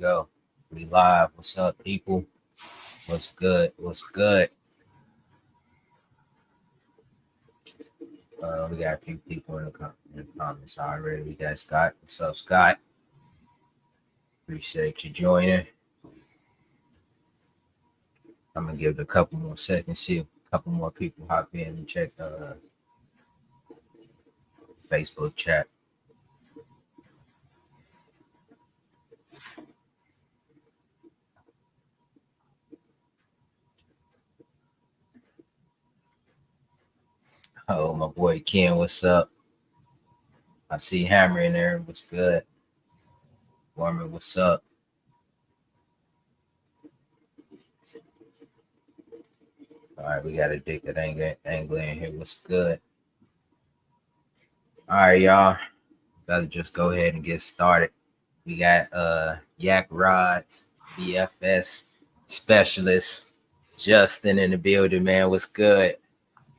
go. We live. What's up, people? What's good? What's good? We got a few people in the comments already. We got Scott. What's up, Scott? Appreciate you joining. I'm gonna give it a couple more seconds. See if a couple more people hop in and check the Facebook chat. Oh, my boy Ken, what's up? I see Hammer in there. What's good? Warmer, what's up? All right, we got a dick that angle in here. What's good? All right, y'all. Gotta just go ahead and get started. We got Yak Rods, BFS specialist, Justin in the building, man. What's good?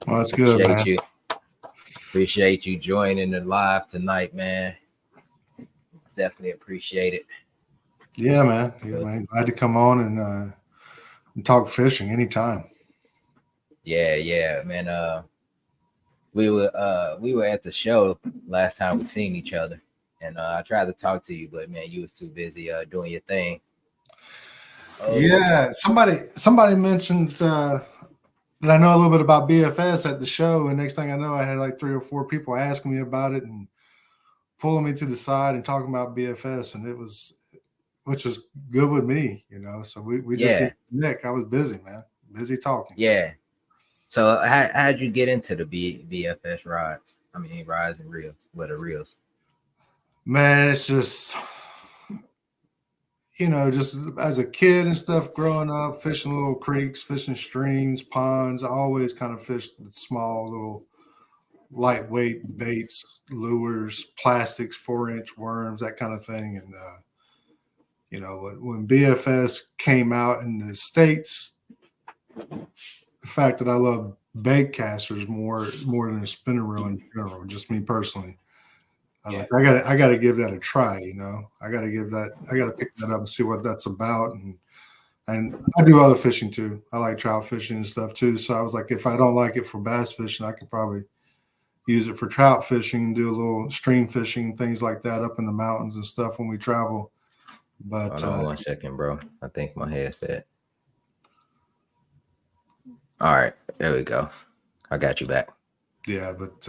Well, that's good, man. Appreciate you joining the live tonight, man. Definitely appreciate it. Yeah, man. Yeah, man. Glad to come on and talk fishing anytime. Yeah, man. We were at the show last time we seen each other, and I tried to talk to you, but man, you was too busy doing your thing. Yeah, somebody mentioned that I know a little bit about BFS at the show, and next thing I know, I had like 3 or 4 people asking me about it and pulling me to the side and talking about BFS, and which was good with me, you know. So we just Nick, I was busy, man, busy talking. Yeah. So how'd you get into the BFS rods? I mean, rods and reels. What are reels? Man, it's just, you know, just as a kid and stuff, growing up, fishing little creeks, fishing streams, ponds. I always kind of fished small, little, lightweight baits, lures, plastics, 4-inch worms, that kind of thing. And, you know, when BFS came out in the States, the fact that I love bait casters more than a spinner reel in general, just me personally. I gotta give that a try, you know. I gotta pick that up and see what that's about. And I do other fishing too. I like trout fishing and stuff too. So I was like, if I don't like it for bass fishing, I could probably use it for trout fishing and do a little stream fishing, things like that up in the mountains and stuff when we travel. But hold on 1 second, bro. I think my headset. All right, there we go. I got you back. Yeah, but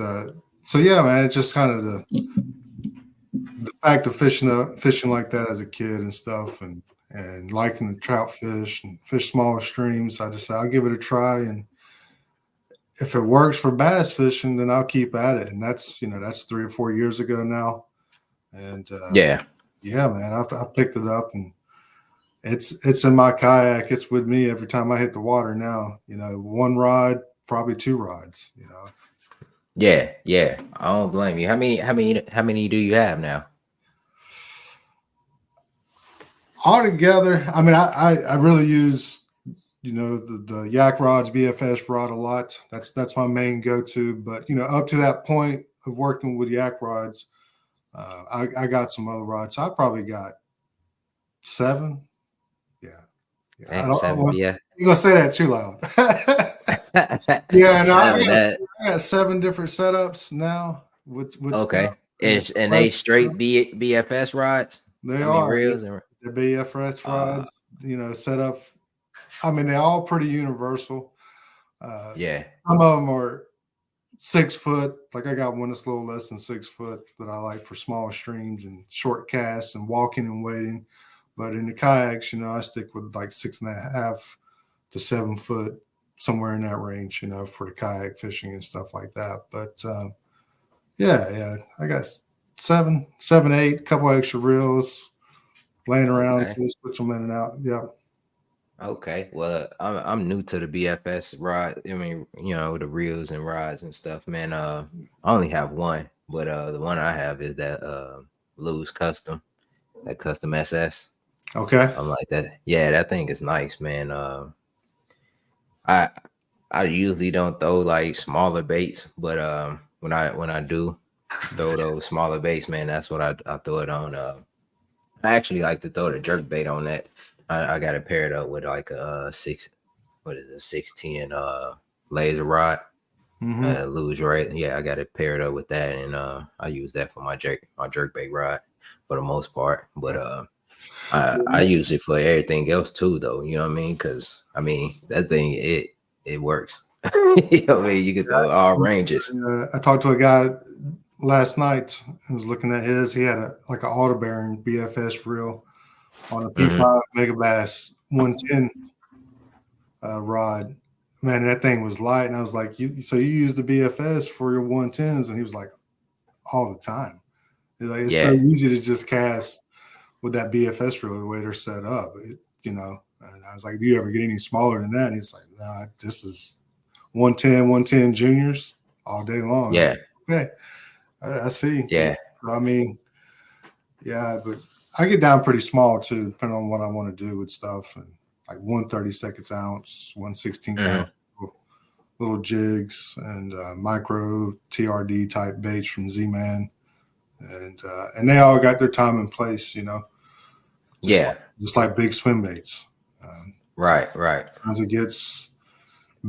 so yeah, man, it's just kind of the fact of fishing like that as a kid and stuff, and liking the trout fish and fish smaller streams. I just said I'll give it a try, and if it works for bass fishing, then I'll keep at it. And that's 3 or 4 years ago now, and yeah, man, I picked it up, and it's in my kayak. It's with me every time I hit the water now. You know, 1 rod, probably 2 rods. You know. Yeah. I don't blame you. How many do you have now? Altogether, I mean, I really use, you know, the Yak Rods BFS rod a lot. That's my main go-to. But you know, up to that point of working with Yak Rods, I got some other rods. So I probably got 7. Yeah. Yeah. You're gonna say that too loud. Yeah, no, I got 7 different setups now. With okay, stuff. and they straight BFS rods. They are reels and the BFS rods. You know, set up. I mean, they're all pretty universal. Yeah, some of them are 6 foot. Like I got one that's a little less than 6 foot that I like for small streams and short casts and walking and wading. But in the kayaks, you know, I stick with like 6.5 to 7 foot, somewhere in that range, you know, for the kayak fishing and stuff like that. But yeah, I got 7, 8, a couple extra reels laying around, okay. switch them in and out. Yeah. Okay, well, I'm new to the BFS rod. I mean, you know, the reels and rods and stuff, man. I only have one, but the one I have is that Lou's Custom, that Custom SS. Okay. I'm like that. Yeah, that thing is nice, man. I usually don't throw like smaller baits, but when I do throw those smaller baits, man, that's what I throw it on. I actually like to throw the jerk bait on that. I got it paired up with like a what is it, 610 laser rod. Mm-hmm. Lose right. Yeah, I got it paired up with that, and I use that for my jerk bait rod for the most part. But I use it for everything else too, though. You know what I mean? Because I mean that thing it works. You know what I mean? You get the all ranges. I talked to a guy last night. I was looking at his. He had a like an auto bearing BFS reel on a Hmm. P5 Megabass 110 rod. Man, that thing was light, and I was like, "So you use the BFS for your 110s?" And he was like, "All the time." He's like, "It's so Yeah, easy to just cast with that BFS reel the way they're set up, you know." And I was like, "Do you ever get any smaller than that?" And he's like, "Nah, this is 110 juniors all day long." I was yeah, like, "Okay, I see." yeah. I mean, yeah, but I get down pretty small too, depending on what I want to do with stuff. And like 1/32 ounce, 1/16 Hmm. ounce, little jigs, and micro TRD type baits from Z Man, and they all got their time and place, just like Yeah. just like big swim baits. Um, Right, right. Sometimes it gets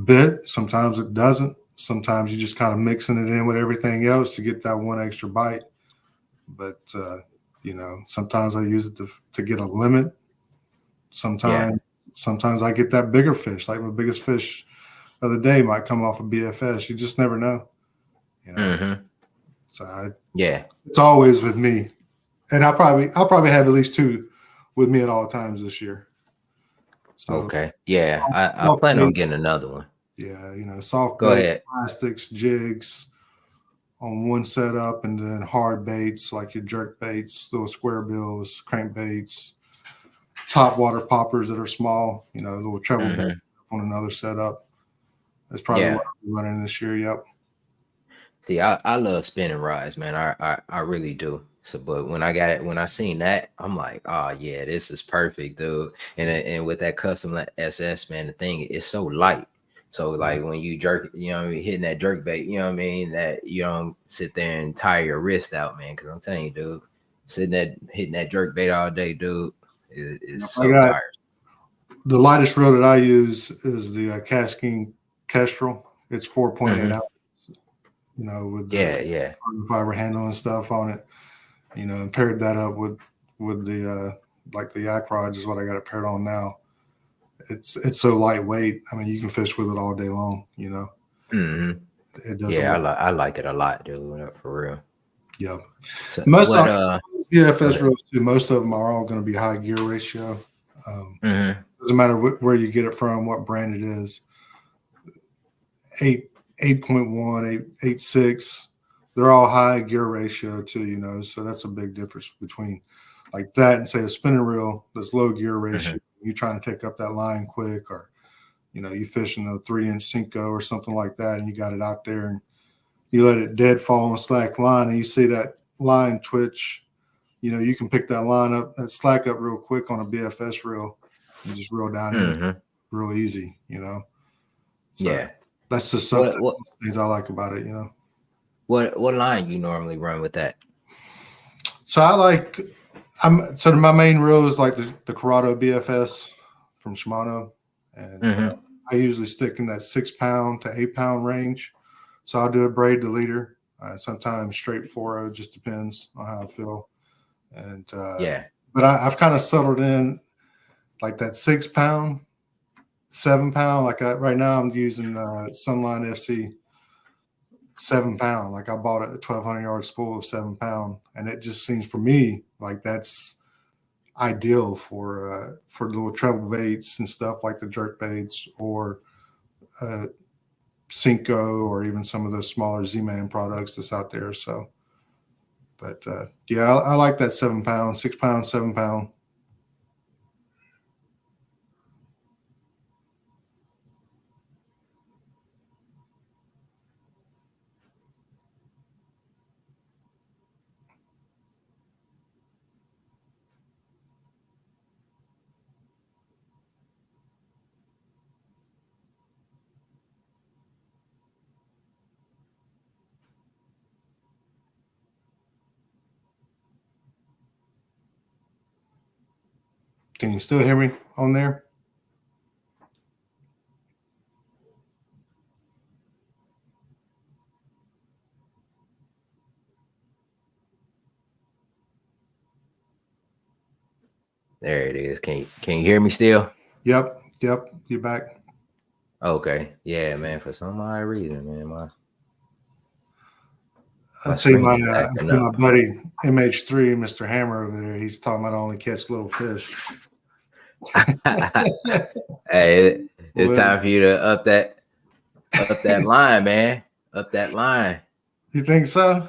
bit, sometimes it doesn't. Sometimes you just kind of mixing it in with everything else to get that one extra bite. But sometimes I use it to get a limit. Yeah. Sometimes I get that bigger fish. Like my biggest fish of the day might come off a BFS. You just never know, you know. Hmm. So Yeah. it's always with me, and I'll probably have at least two with me at all times this year. So Okay. Yeah. I soft plan on bait, getting another one. yeah, soft Go bait, ahead. plastics, jigs on one setup, and then hard baits like your jerk baits, little square bills, crankbaits, top water poppers that are small, little treble bait Hmm. on another setup. That's probably what Yeah. I'm running this year. Yep. See, I love spinning rides, man. I really do. So, but when I got it, when I seen that, I'm like, oh yeah, this is perfect, dude. And with that custom SS, man, the thing is so light. So like when you jerk, hitting that jerk bait, you know what I mean, that you don't sit there and tire your wrist out, man. Because I'm telling you, dude, sitting that hitting that jerk bait all day, dude, is Yep. I so got tired. the lightest reel that I use is the Casking Kestrel. It's 4.8 Hmm. ounce, with the Yeah, yeah, carbon fiber handle and stuff on it. And paired that up with the like the yak rods is what I got it paired on now. It's so lightweight. I mean, you can fish with it all day long. hmm It doesn't yeah. weigh. I like it a lot, dude. For real. Yeah. So Most what? Go BFS ahead. reels too. Most of them are all going to be high gear ratio. Um, Hmm. doesn't matter where you get it from, what brand it is. 8.1, 8.6. They're all high gear ratio too. So that's a big difference between like that and say a spinning reel that's low gear Hmm. ratio. You're trying to take up that line quick, or you fishing a 3-inch Cinco or something like that, and you got it out there and you let it dead fall on a slack line, and you see that line twitch. You can pick that line up, that slack up real quick on a BFS reel, and just reel down in Hmm. real easy. So Yeah. that's just something What what things I like about it. what line you normally run with that? So I like my main reel is like the Corrado BFS from Shimano, and Hmm. I usually stick in that 6 pound to 8 pound range. So I'll do a braid to leader, sometimes straight 4 just depends on how I feel. And Yeah. but I've kind of settled in like that 6 pound, 7 pound. Like right now, I'm using Sunline FC 7 pound. Like I bought a 1,200 yard spool of 7 pound, and it just seems for me like that's ideal for little treble baits and stuff like the jerk baits or uh, Cinco or even some of those smaller Z-Man products that's out there. So, but yeah, I like that 7 pound, 6 pound, 7 pound. Can you still hear me on there? There it is. Can you hear me still? Yep. You're back. Okay. Yeah, man. For some odd reason, man, my I screen is see acting my up. buddy MH3, Mr. Hammer over there. He's talking about only catch little fish. Hey, it's Well, time for you to up that line, man. Up that line. you think so?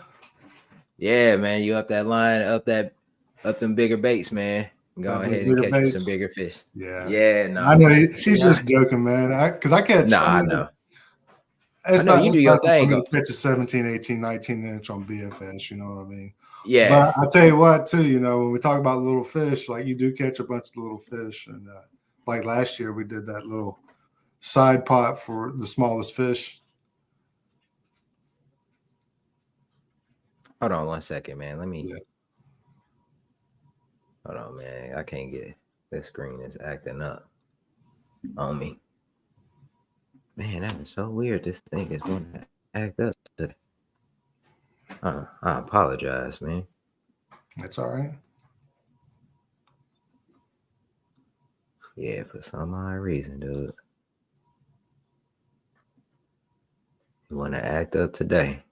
Yeah, man. You up that line, up them bigger baits, man. Go About those ahead and bigger catch you some baits? bigger fish. Yeah. Yeah, I no. know See, he's just joking, man. Because I catch, nah, I know. I it's know not you do it's your nothing for thing. me to catch a 17, 18, 19 inch on BFS, you know what I mean? Yeah. But I tell you what, too, when we talk about little fish, like you do catch a bunch of little fish. And like last year, we did that little side pot for the smallest fish. Hold on 1 second, man. Yeah. Hold on, man. I can't get this screen is acting up on me. Man, that is so weird. This thing is going to act up today. I apologize, man. That's all right. Yeah, for some odd reason, dude. You want to act up today?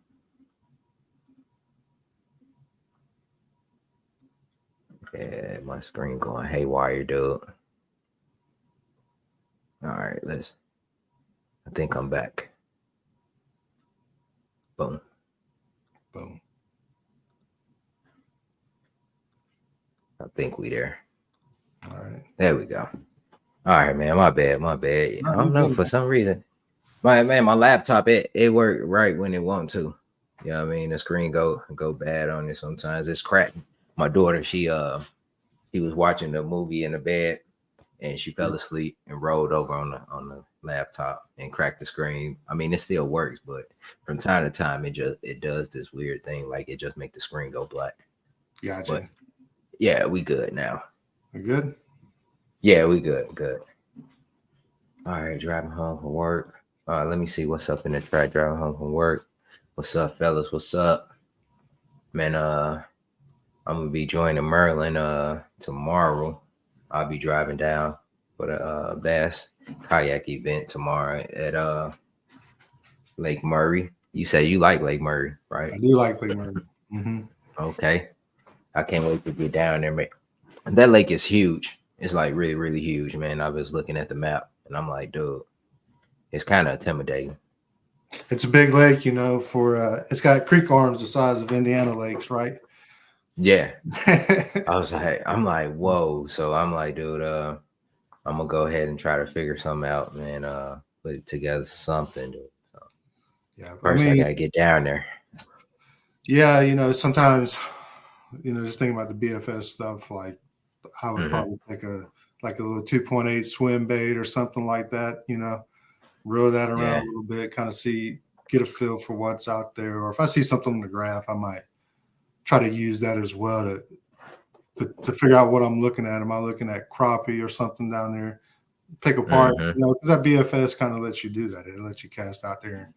Yeah, my screen going haywire, dude. All right, I think I'm back. Boom. Boom. I think we there. All right. There we go. All right, man. My bad. My bad. No, I you don't know. good, For man. some reason, my laptop it worked right when it want to. You know what I mean? The screen go bad on it sometimes. It's cracked. My daughter, she was watching the movie in the bed and she fell asleep and rolled over on the laptop and cracked the screen. I mean, it still works, but from time to time it does this weird thing, like it just make the screen go black. Gotcha. But yeah, we good now. You good? Yeah, we good. All right, driving home from work. Let me see what's up in the track. Driving home from work. What's up, fellas? What's up, man? I'm gonna be joining Merlin tomorrow. I'll be driving down for the bass kayak event tomorrow at Lake Murray. You say you like Lake Murray, right? I do like Lake Murray. Mm-hmm. Okay. I can't wait to get down there, man. That lake is huge. It's like really, really huge, man. I was looking at the map and I'm like, dude, it's kind of intimidating. It's a big lake, for it's got creek arms the size of Indiana lakes, right? Yeah. I'm like, whoa. So I'm like, dude, I'm gonna go ahead and try to figure something out, man. Put together something, dude. So Yeah. I first I mean, gotta get down there. yeah, sometimes, just thinking about the BFS stuff, like I would Mm-hmm. probably take a little 2.8 swim bait or something like that, roll that around Yeah. a little bit, kind of get a feel for what's out there. Or if I see something on the graph, I might try to use that as well to figure out what I'm looking at. Am I looking at crappie or something down there? Pick apart, Mm-hmm. because that BFS kind of lets you do that. It lets you cast out there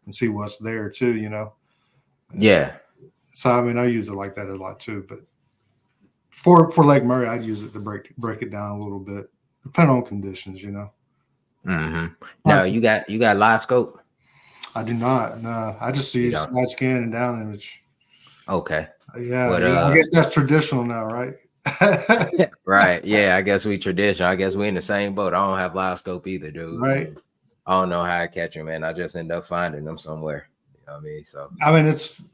and see what's there too, And Yeah. so I mean, I use it like that a lot too. But for Lake Murray, I'd use it to break it down a little bit, depending on conditions, Mm-hmm. Now you got live scope? I do not. No, I just You use don't? side scan and down image. Okay. Yeah, What I guess that's traditional now, right? right. Yeah, I guess we traditional. I guess we in the same boat. I don't have live scope either, dude. Right. I don't know how I catch them, man. I just end up finding them somewhere. You know what I mean? So I mean, it's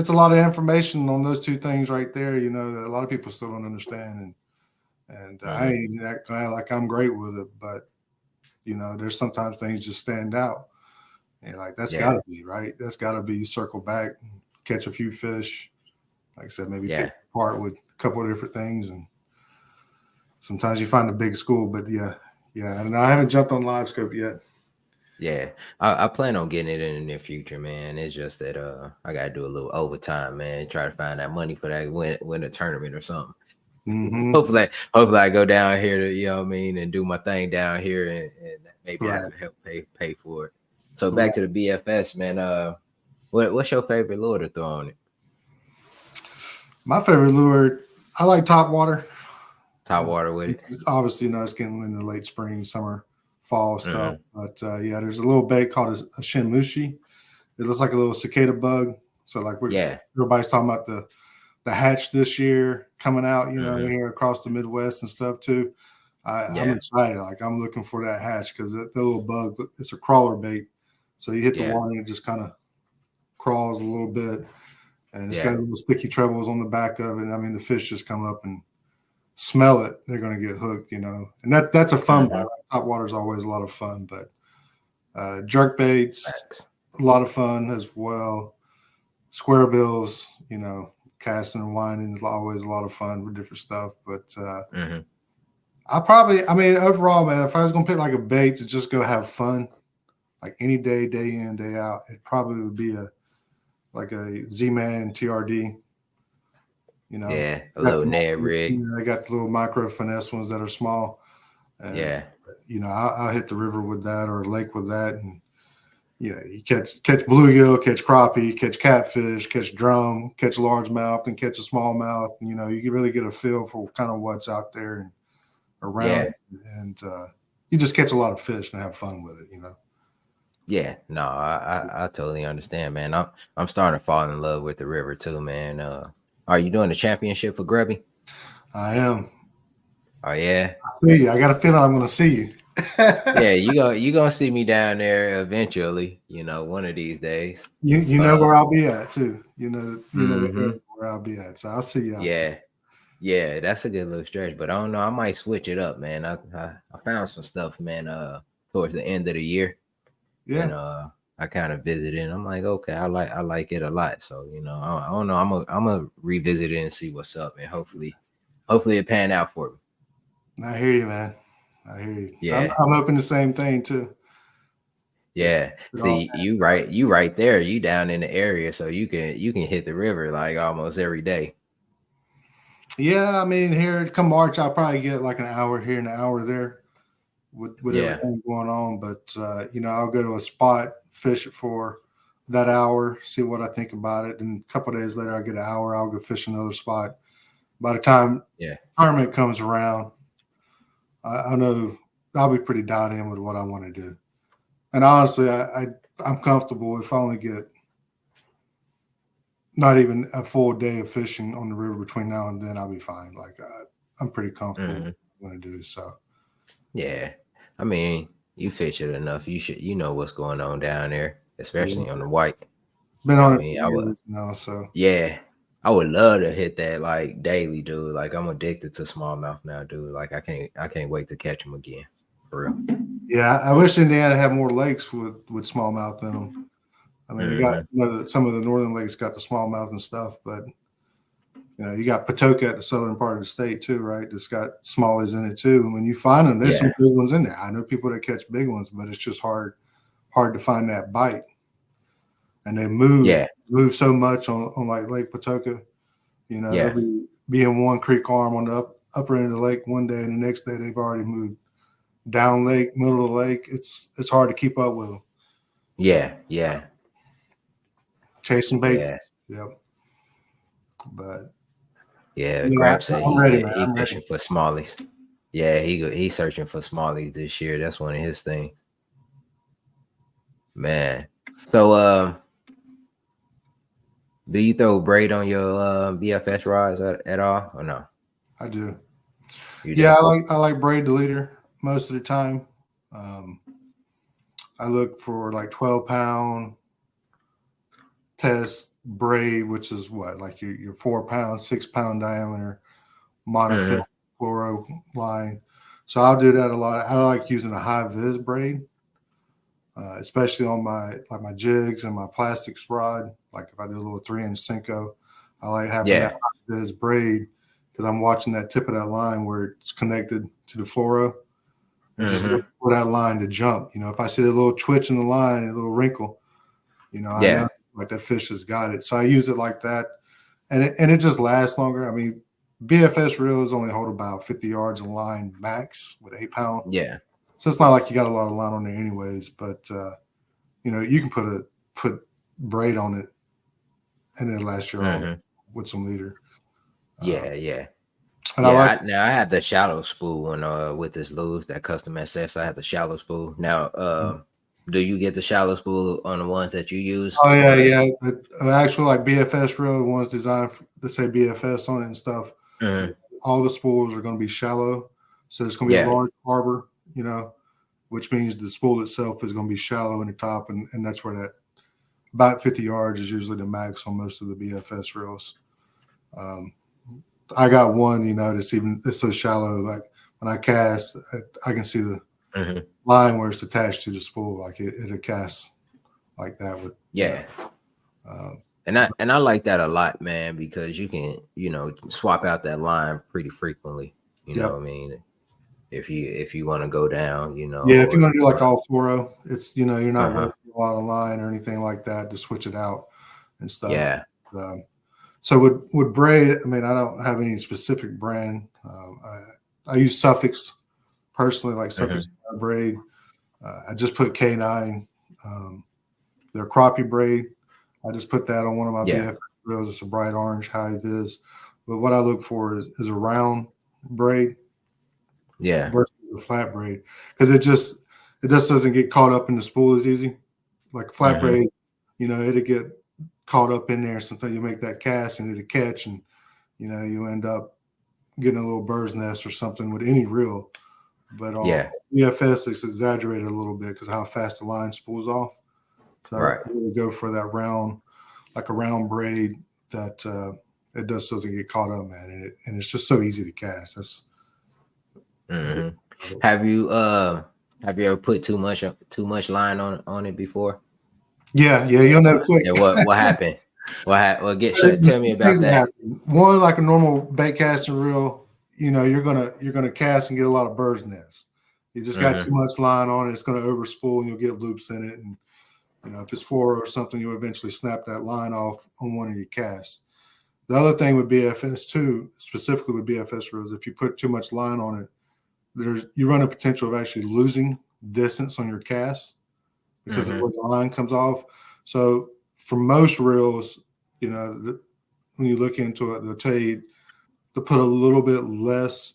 a lot of information on those two things right there. That a lot of people still don't understand, and I ain't that guy like I'm great with it, but there's sometimes things just stand out. And like that's got to be right. That's got to be circle back, catch a few fish. Like I said, maybe pick apart with a couple of different things, and sometimes you find a big school. But yeah. And I haven't jumped on live scope yet. Yeah, I plan on getting it in the near future, man. It's just that I gotta do a little overtime, man. Try to find that money for that win a tournament or something. hopefully I go down here to, you know what I mean, and do my thing down here, and maybe I Right. can help pay for it. So Right. back to the BFS, man. What's your favorite lure to throw on it? My favorite lure, I like top water. Top water with it. Obviously, it's getting into late spring, summer, fall stuff. Mm-hmm. But yeah, there's a little bait called a shinmushi. It looks like a little cicada bug. So like Yeah. everybody's talking about the hatch this year coming out, Mm-hmm. here across the Midwest and stuff too. I'm Yeah. excited. Like I'm looking for that hatch because that little bug, it's a crawler bait. So you hit the Yeah. water and it just kind of crawls a little bit, and it's got Yeah. little sticky trebles on the back of it. I mean, the fish just come up and smell it. They're going to get hooked, and that's a fun Mm-hmm. bite. Top water is always a lot of fun, but jerk baits, Facts. a lot of fun as well. Square bills, casting and winding is always a lot of fun with different stuff. But Mm-hmm. I mean, overall, man, if I was going to pick like a bait to just go have fun, like any day, day in, day out, it probably would be like a Z-Man TRD. Yeah. A little Ned rig. I got the little micro finesse ones that are small. And, Yeah. I'll hit the river with that or a lake with that. And, you catch bluegill, catch crappie, catch catfish, catch drum, catch largemouth, and catch a smallmouth. You can really get a feel for kind of what's out there and around. Yeah. And you just catch a lot of fish and have fun with it, Yeah. No, I totally understand, man. I'm starting to fall in love with the river too, man. Are you doing the championship for Grubby? I am. Oh yeah. I see you. I got a feeling I'm going to see you. Yeah, you gonna see me down there eventually, one of these days. You know where I'll be at too. You know Mm-hmm. where I'll be at. So I'll see you out there. Yeah, that's a good little stretch. But I don't know, I might switch it up, man. I found some stuff, man, towards the end of the year. Yeah. And I kind of visited and I'm like, okay, I like it a lot. So, I don't know. I'm gonna revisit it and see what's up, and hopefully it pan out for me. I hear you, man. I hear you. Yeah. I'm hoping the same thing too. Yeah. See, you right there. You down in the area, so you can hit the river like almost every day. Yeah, I mean, here come March, I'll probably get like an hour here and an hour there with everything going on. But I'll go to a spot, fish it for that hour, see what I think about it. And a couple of days later, I get an hour, I'll go fish another spot. By the time tournament comes around, I know I'll be pretty dialed in with what I want to do. And honestly, I'm comfortable if I only get not even a full day of fishing on the river between now and then, I'll be fine. Like I'm pretty comfortable with what I'm going to do. So, yeah, I mean, you fish it enough, you know what's going on down there, especially on the white. Been on it for years now, so yeah. I would love to hit that like daily, dude. Like I'm addicted to smallmouth now, dude. Like I can't wait to catch them again, for real. Yeah, I wish Indiana had more lakes with smallmouth in them. I mean, we got some of the northern lakes got the smallmouth and stuff, but you got Patoka at the southern part of the state too, right? It's got smallies in it too. And when you find them, there's some big ones in there. I know people that catch big ones, but it's just hard to find that bite. And they move so much on like Lake Patoka. They'll be in one creek arm on the upper end of the lake one day, and the next day they've already moved down lake, middle of the lake. It's hard to keep up with them. Yeah. Chasing bait. Yep. But Gramps said he's fishing for smallies. Yeah, he's searching for smallies this year. That's one of his things. Man. So do you throw braid on your BFS rods at all or no? I do. I like braid the leader most of the time. I look for like 12-pound test braid, which is what, like your 4-pound, 6-pound diameter monofilament fluoro line. So I'll do that a lot. I like using a high vis braid, especially on my jigs and my plastics rod. Like if I do a little 3-inch Senko, I like having that high vis braid because I'm watching that tip of that line where it's connected to the fluoro. And just look for that line to jump. If I see a little twitch in the line, a little wrinkle, I know like that fish has got it. So I use it like that, and it just lasts longer. I mean, BFS reels only hold about 50 yards in line max with 8 pound. Yeah. So it's not like you got a lot of line on there anyways, but you can put braid on it and it'll last you all Hmm. with some leader. Yeah, yeah. And I like Yeah, now I have the shallow spool and with this loose that custom SS. I have the shallow spool. Now, do you get the shallow spool on the ones that you use? oh yeah, yeah. The actual like BFS reel, the ones designed to say BFS on it and stuff. Mhm. All the spools are going to be shallow, so it's going to be a Yeah, large harbor, which means the spool itself is going to be shallow in the top, and that's where that about 50 yards is usually the max on most of the BFS reels. Um, I got one, it's so shallow, like when I cast, I can see the hmm, line where it's attached to the spool, like it'll cast like that with, yeah. um, And I like that a lot, man, because you can swap out that line pretty frequently. You know yep. what I mean? If you want to go down, Yeah, if you're or going if to do you like want. all fluoro, it's, you're Uh not huh. wasting a lot of line or anything like that to switch it out and stuff. Yeah. Um, so with braid, I mean, I don't have any specific brand. I use Suffix personally, like Hmm. Suffix braid. I just put K9, their crappie braid. I just put that on one of my Yeah. BFS reels. It's a bright orange high vis. But what I look for is a round braid Yeah. versus a flat braid because it just doesn't get caught up in the spool as easy. Like a flat Hmm. braid, it'll get caught up in there. Sometimes you make that cast and it'll catch, and you end up getting a little bird's nest or something with any reel. But on Yeah. BFS, it's exaggerated a little bit because how fast the line spools off. So I Right. really go for that round, like a round braid that it just doesn't get caught up, man. And it's just so easy to cast. That's Hmm. Have you ever put too much line on it before? yeah. You'll know quick. Yeah. What happened? Well, There's tell me two about things that that. happen. One, like a normal bait casting reel, you're gonna cast and get a lot of bird's nests. You just got too Hmm. much line on it, it's gonna overspool and you'll get loops in it. And if it's four or something, you'll eventually snap that line off on one of your casts. The other thing with BFS too, specifically with BFS reels, if you put too much line on it, you run a potential of actually losing distance on your cast because of Hmm. where the line comes off. So for most reels, when you look into it, they'll tell you to put a little bit less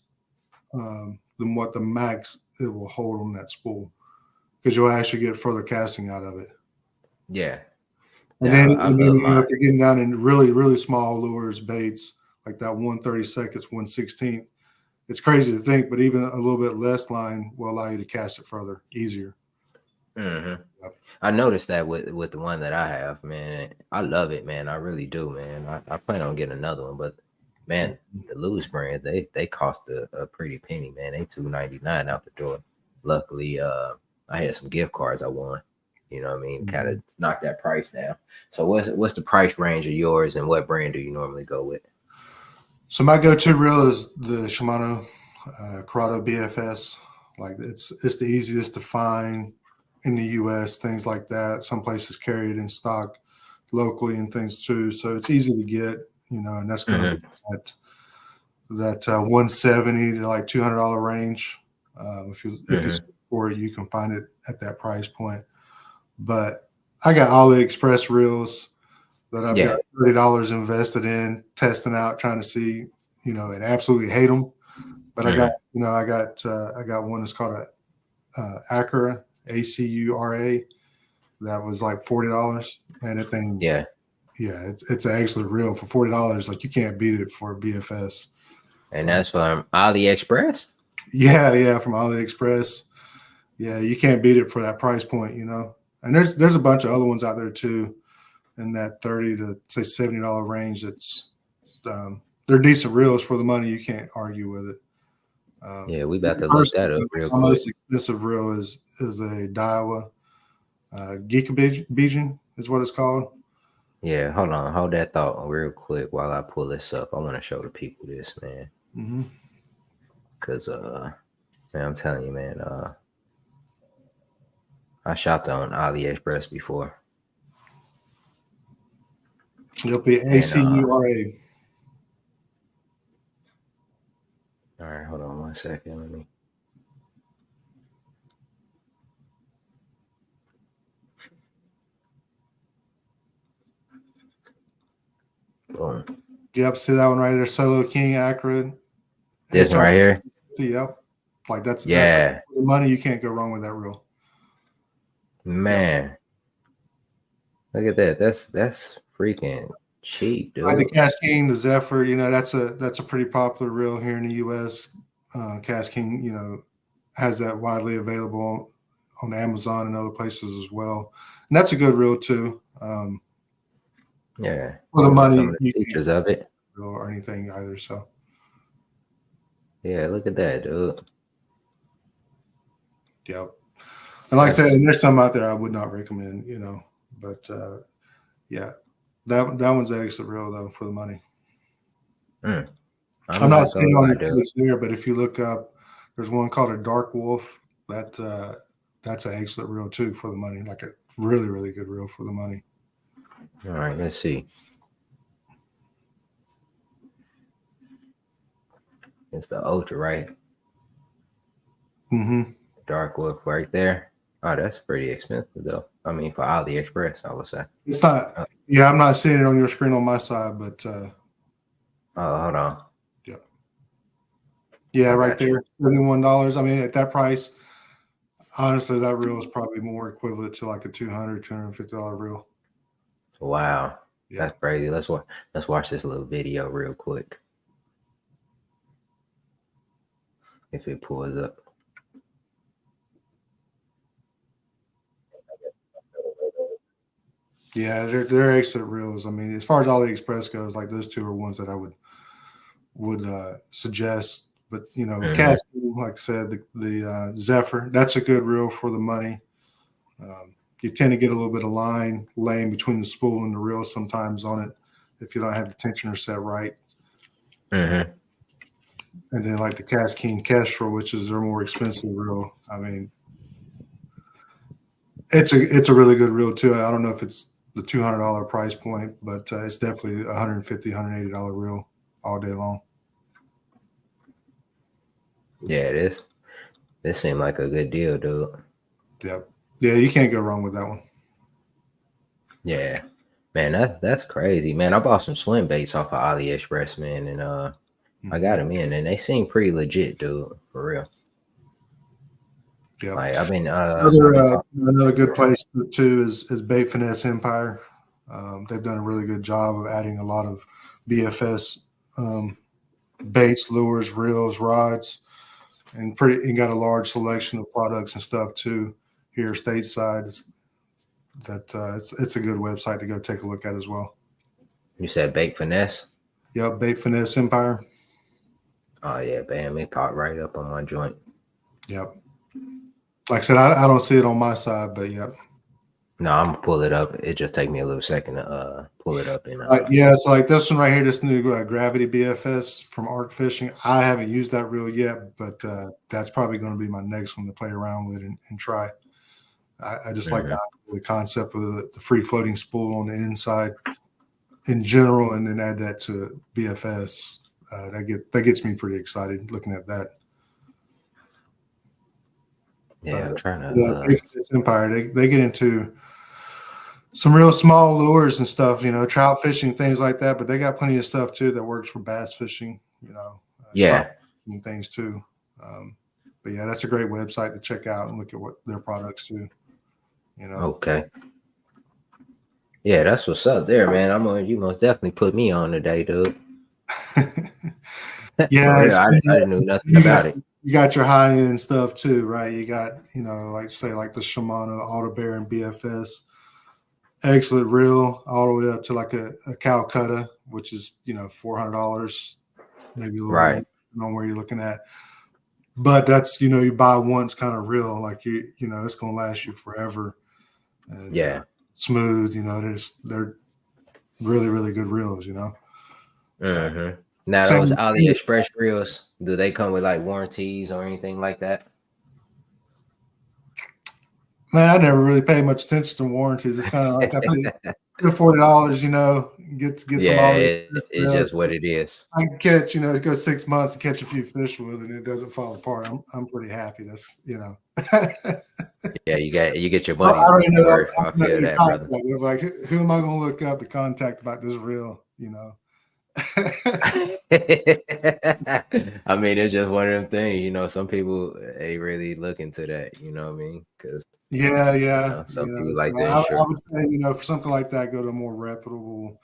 than what the max it will hold on that spool because you'll actually get further casting out of it. Yeah. And Yeah. then, I love if mine. you're getting down in really, really small lures, baits, like that 1/32, 1/16, it's crazy to think, but even a little bit less line will allow you to cast it further, easier. Hmm. Yep. I noticed that with the one that I have, man. I love it, man. I really do, man. I plan on getting another one, but man, the loose brand they cost a pretty penny, man. They $2.99 out the door. Luckily, I had some gift cards I won. You know what I mean? Kind Mhm. of knock that price down. So what's the price range of yours, and what brand do you normally go with? So my go-to reel is the Shimano Corrado BFS. Like it's the easiest to find in the U.S. Things like that. Some places carry it in stock locally and things too. So it's easy to get. And that's going to be Hmm. that 170 to like $200 range. If you Hmm. search for it, you can find it at that price point. But I got AliExpress reels that I've got Yeah. $30 invested in, testing out, trying to see, and absolutely hate them. But Hmm. I got one that's called a Acura ACURA that was like $40, and it thing, Yeah. yeah, it's an excellent reel for $40. Like you can't beat it for BFS. And Uh, that's from AliExpress. yeah, from AliExpress. Yeah, you can't beat it for that price point. And there's a bunch of other ones out there too in that 30 to say $70 range. They're decent reels for the money. You can't argue with it. Yeah, we about to look that Personally, up real my quick. most expensive reel is a Daiwa Geekabijin is what it's called. Yeah, hold on, hold that thought real quick while I pull this up. I want to show the people this, man, Hmm. because man, I'm telling you, man, I shopped on AliExpress before, It'll be and ACURA. All right, hold on 1 second. Let me. Boom. Yep, see that one right there, Solo King Acrid. This one right here. Yep, like that's Yeah, money. You can't go wrong with that reel. man. Yep. Look at that. That's freaking cheap, dude. Like the Cash King, the Zephyr, that's a pretty popular reel here in the U.S. Cash King, has that widely available on Amazon and other places as well, and that's a good reel too. Yeah, For the money, some of the features of it, or anything either. So yeah, look at that, dude. Yep. And like I said, there's some out there I would not recommend, but yeah, that one's the exit reel though for the money. I'm not seeing on the page there, but if you look up, there's one called a Dark Wolf. That's an excellent reel too for the money, like a really, really good reel for the money. All right, let's see. It's the Ultra, right? Mm-hmm. Dark Wolf right there. Oh, that's pretty expensive though. I mean, for AliExpress, I would say. It's not. Yeah, I'm not seeing it on your screen on my side, but. Oh, hold on. Yeah. Yeah, right there, $71. I mean, at that price, honestly, that reel is probably more equivalent to like a $200, $250 reel. Wow, yeah. That's crazy. Let's watch this little video real quick. If it pulls up. Yeah, they're excellent reels. I mean, as far as AliExpress goes, like those two are ones that I would suggest. But Cash, like I said, the Zephyr, that's a good reel for the money. You tend to get a little bit of line laying between the spool and the reel sometimes on it if you don't have the tensioner set right. Mm-hmm. And then like the Cash King Kestrel, which is their more expensive reel. I mean, it's a really good reel too. I don't know if it's the $200 price point, but it's definitely $150, $180 reel all day long. Yeah, it is. This seemed like a good deal, dude. Yep. Yeah, you can't go wrong with that one. Yeah, man, that's crazy, man. I bought some swim baits off of AliExpress, man, and I got them in, and they seem pretty legit, dude, for real. Yeah, like, I've been another good place too is Bait Finesse Empire. They've done a really good job of adding a lot of BFS baits, lures, reels, rods, and got a large selection of products and stuff too here stateside. It's a good website to go take a look at as well. You said Bait Finesse? Yep, Bait Finesse Empire. Oh yeah, bam! It popped right up on my joint. Yep. Like I said, I don't see it on my side, but yep. No, I'm gonna pull it up. It just take me a little second to pull it up. Yeah, so like this one right here, this new Gravity BFS from Arc Fishing. I haven't used that reel yet, but that's probably going to be my next one to play around with and try. I just like the concept of the free floating spool on the inside in general, and then add that to BFS. That gets me pretty excited looking at that. Yeah, I'm trying to. This Empire, they get into some real small lures and stuff, trout fishing, things like that. But they got plenty of stuff too that works for bass fishing, and things too. But yeah, that's a great website to check out and look at what their products do. Okay. Yeah, that's what's up there, man. You most definitely put me on today, dude. Yeah, I didn't know nothing about it. You got your high end stuff too, right? You got, like the Shimano Alta and BFS, excellent reel, all the way up to like a Calcutta, which is $400, maybe a little right. bit on where you're looking at. But that's you buy once kind of reel, like it's gonna last you forever. And, yeah, smooth. They're really, really good reels. Mm-hmm. Now those AliExpress reels, do they come with like warranties or anything like that? Man, I never really paid much attention to warranties. It's kind of like $40, get some Yeah, all it's this. just what it is. I can catch, go 6 months and catch a few fish with it and it doesn't fall apart. I'm pretty happy. Yeah, you get your I money's don't even know. worth. I'm I gonna feel need that, brother. contact. I'm like, who am I going to look up to contact about this reel? I mean, it's just one of them things. Some people they really look into that. You know what I mean? Because Yeah. some people like So to I insure. would say, for something like that, go to a more reputable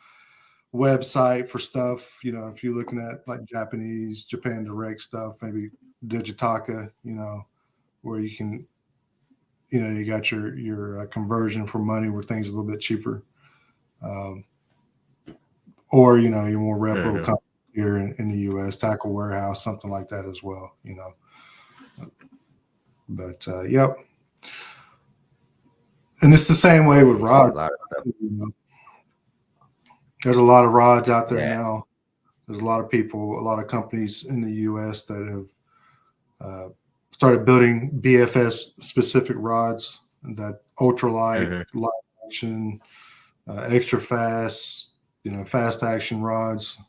website for stuff. If you're looking at like Japan Direct stuff, maybe Digitaka, where you can, you got your conversion for money where things are a little bit cheaper. Or, your more reputable Hmm. company here in the U.S., Tackle Warehouse, something like that as well, But, yep. And it's the same way with You see a rods. lot of stuff. There's a lot of rods out there Yeah. now. There's a lot of people, a lot of companies in the U.S. that have started building BFS specific rods, that ultralight, Hmm. light action, extra fast, fast action rods.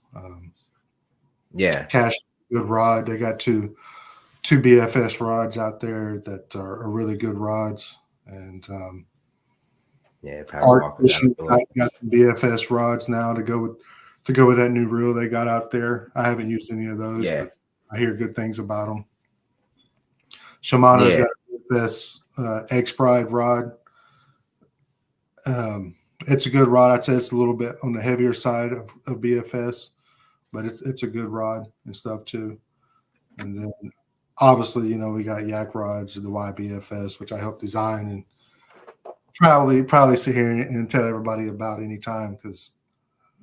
Yeah. Cash good rod. They got two BFS rods out there that are really good rods, and Yeah. Power Art walkers out Fishing the way. got some BFS rods now to go with that new reel they got out there. I haven't used any of those, Yeah. but I hear good things about them. Shimano's Yeah. got a BFS X Pride rod. It's a good rod. I'd say it's a little bit on the heavier side of BFS, but it's a good rod and stuff too. And then obviously, we got Yak rods, the YBFS, which I helped design and probably sit here and tell everybody about anytime because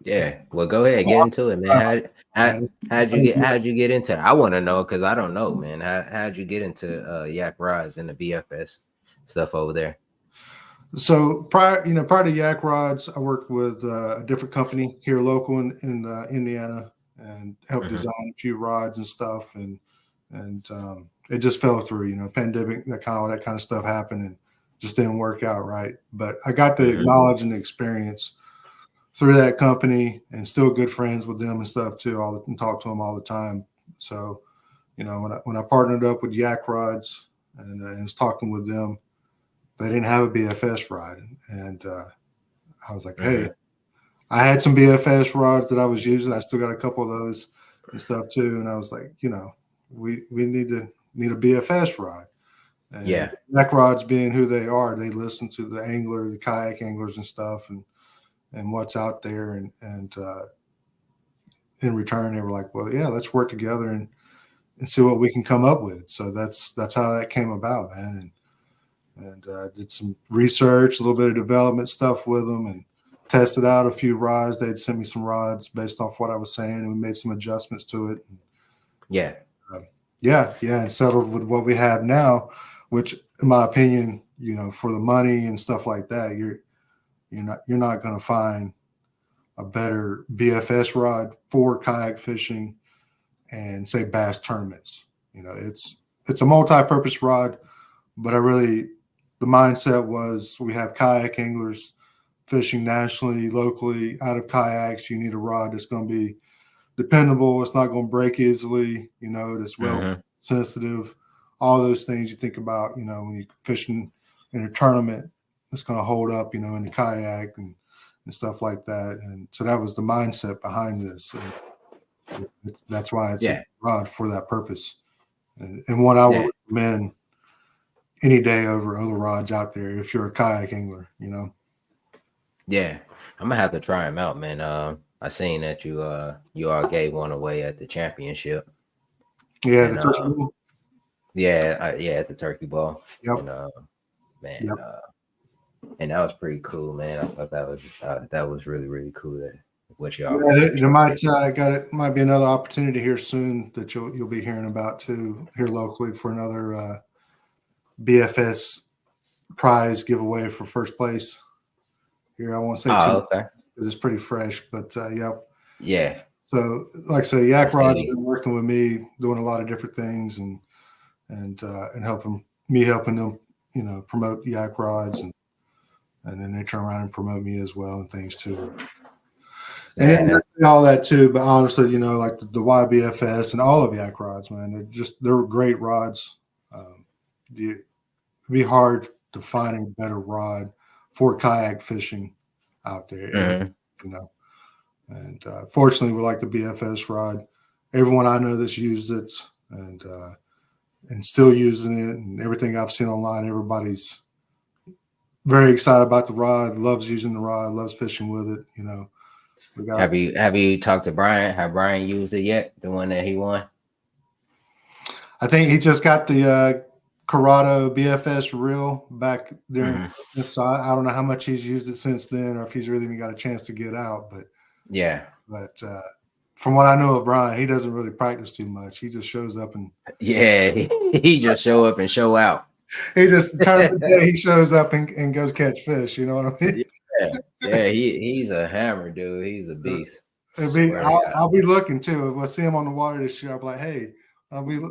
Yeah. Well, go ahead, get into it, man. man, it's How'd you get into it? I want to know because I don't know, man. How'd you get into Yak Rides and the BFS stuff over there? so prior to Yak Rods, I worked with a different company here local in Indiana and helped Hmm. design a few rods and stuff, and it just fell through. Pandemic, all that kind of stuff happened and just didn't work out right. But I got the Hmm. knowledge and the experience through that company, and still good friends with them and stuff too. And talk to them all the time. So when I partnered up with Yak Rods and was talking with them, they didn't have a BFS rod, and I was like, hey, Hmm. I had some BFS rods that I was using. I still got a couple of those and stuff too. And I was like, we need a BFS rod. And Yeah. Yak rods being who they are, they listen to the kayak anglers and stuff, and what's out there, and in return, they were like, well, yeah, let's work together and see what we can come up with. So that's how that came about, man. And did some research, a little bit of development stuff with them, and tested out a few rods. They'd sent me some rods based off what I was saying, and we made some adjustments to it. And, Yeah. yeah, and settled with what we have now, which, in my opinion, for the money and stuff like that, you're not going to find a better BFS rod for kayak fishing and say bass tournaments. It's a multi-purpose rod, but the mindset was we have kayak anglers fishing nationally, locally, out of kayaks. You need a rod that's going to be dependable. It's not going to break easily, that's well Hmm. sensitive. All those things you think about, when you're fishing in a tournament, it's going to hold up, in the kayak and stuff like that. And so that was the mindset behind this. And that's why it's a Yeah. rod for that purpose. And one I would Yeah. recommend any day over other rods out there if you're a kayak angler. Yeah. I'm gonna have to try them out, man. I seen that you all gave one away at the championship, Yeah, the and turkey bull. yeah, at the turkey ball, Yep. and man, Yep. and that was pretty cool, man. I thought that was really really cool that what Yeah, y'all there might be another opportunity here soon that you'll be hearing about too here locally for another BFS prize giveaway for first place. Here, I won't say too Oh, much okay. because it's pretty fresh, but yep. Yeah. So, like I say, I Yak Rod's seen. been working with me, doing a lot of different things, and helping them, promote Yak Rods, and then they turn around and promote me as well and things too. And Man, then all that too, but honestly, like the YBFS and all of yak rods, man, they're great rods. It'd be hard to find a better rod for kayak fishing out there, mm-hmm. And fortunately, we like the BFS rod. Everyone I know that's used it and still using it, and everything I've seen online, everybody's very excited about the rod, loves using the rod, loves fishing with it. Have you talked to Brian? Have Brian used it yet? The one that he won? I think he just got the Corrado BFS reel back during Christmas. So I don't know how much he's used it since then, or if he's really even got a chance to get out. But from what I know of Brian, he doesn't really practice too much. He just shows up and he just show up and show out. He just turns the day, he shows up and goes catch fish. You know what I mean? Yeah. He's a hammer, dude. He's a beast. I'll be looking too. If I see him on the water this year, I'll be like, hey,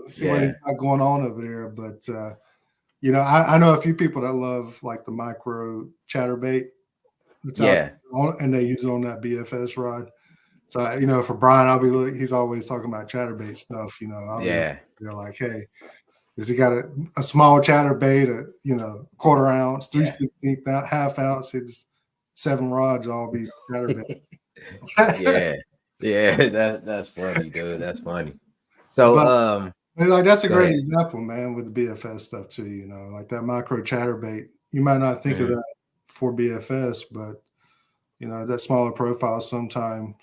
see what he's got going on over there. But I know a few people that love like the micro chatterbait. And they use it on that BFS rod. So for Brian, he's always talking about chatterbait stuff. They're like, hey, has he got a small chatterbait, quarter ounce, 3/16, half ounce? It's 7 rods, all be chatterbait. That's funny, dude. That's funny. So, that's a great example, man, with the BFS stuff too. Like that micro chatterbait. You might not think of that for BFS, but that smaller profile sometimes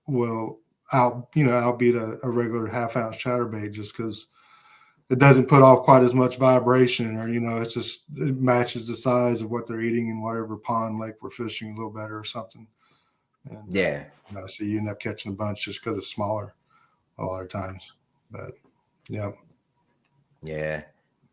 will outbeat a regular half-ounce chatterbait just because it doesn't put off quite as much vibration, or it matches the size of what they're eating in whatever pond, lake we're fishing a little better or something. And so you end up catching a bunch just because it's smaller a lot of times. But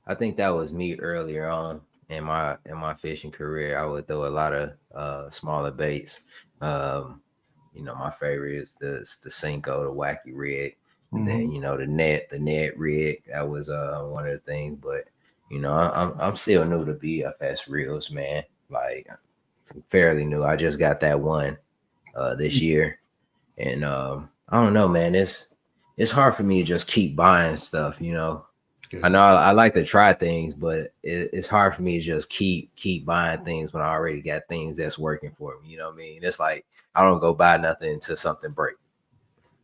I think that was me earlier on in my fishing career. I would throw a lot of smaller baits. My favorite is the Cinco, the wacky rig. And then the net rig, that was one of the things. But I'm still new to BFS reels, man. Like fairly new. I just got that one this year, and I don't know, man. It's hard for me to just keep buying stuff. I know I like to try things, but it's hard for me to just keep buying things when I already got things that's working for me. You know what I mean? It's like I don't go buy nothing until something break.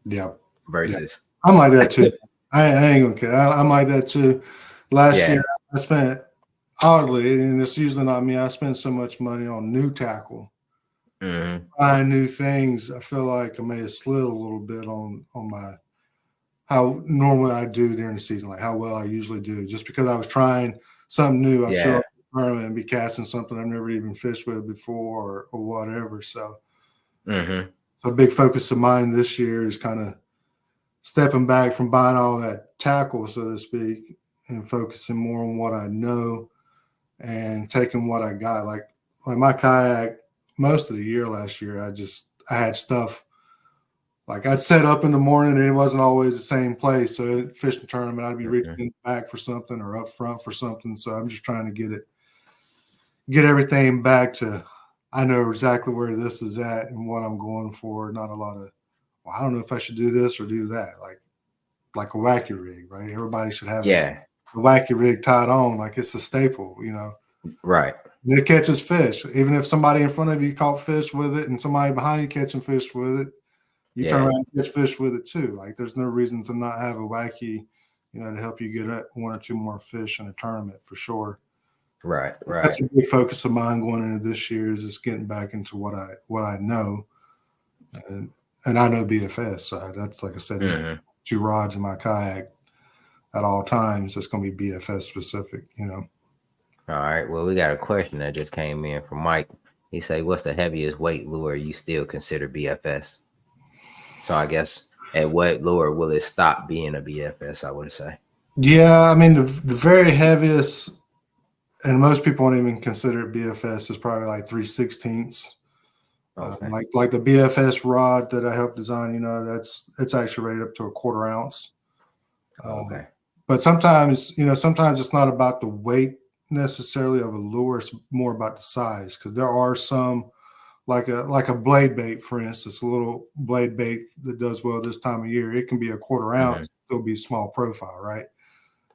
Yeah. Versus. I'm like that too. I ain't gonna care. I'm like that too. Last year I spent, oddly, and it's usually not me, I spent so much money on new tackle. Buying new things. I feel like I may have slid a little bit on my how normally I do during the season, like how well I usually do. Just because I was trying something new, I'd show up in the tournament and be casting something I've never even fished with before or whatever. So a big focus of mine this year is kind of stepping back from buying all that tackle, so to speak, and focusing more on what I know and taking what I got. Like my kayak, most of the year last year, I had stuff. Like I'd set up in the morning and it wasn't always the same place. So fishing tournament, I'd be reaching back for something or up front for something. So I'm just trying to get everything back to, I know exactly where this is at and what I'm going for. Not a lot of, well, I don't know if I should do this or do that. Like a wacky rig, right? Everybody should have a wacky rig tied on. Like it's a staple, Right. And it catches fish. Even if somebody in front of you caught fish with it and somebody behind you catching fish with it, you turn around and catch fish with it too. Like there's no reason to not have a wacky, to help you get one or two more fish in a tournament for sure. Right. That's a big focus of mine going into this year is just getting back into what I know. And I know BFS. So that's, like I said, 2 rods in my kayak at all times. It's going to be BFS specific, All right. Well, we got a question that just came in from Mike. He say, what's the heaviest weight lure you still consider BFS? So I guess at what lure will it stop being a BFS, I would say? Yeah, I mean, the very heaviest, and most people won't even consider it BFS, is probably like 3/16. Okay. Like the BFS rod that I helped design, it's actually rated up to a quarter ounce. Okay. But sometimes it's not about the weight necessarily of a lure. It's more about the size, because there are some like a blade bait, for instance, a little blade bait that does well this time of year. It can be a quarter ounce, still be small profile, right?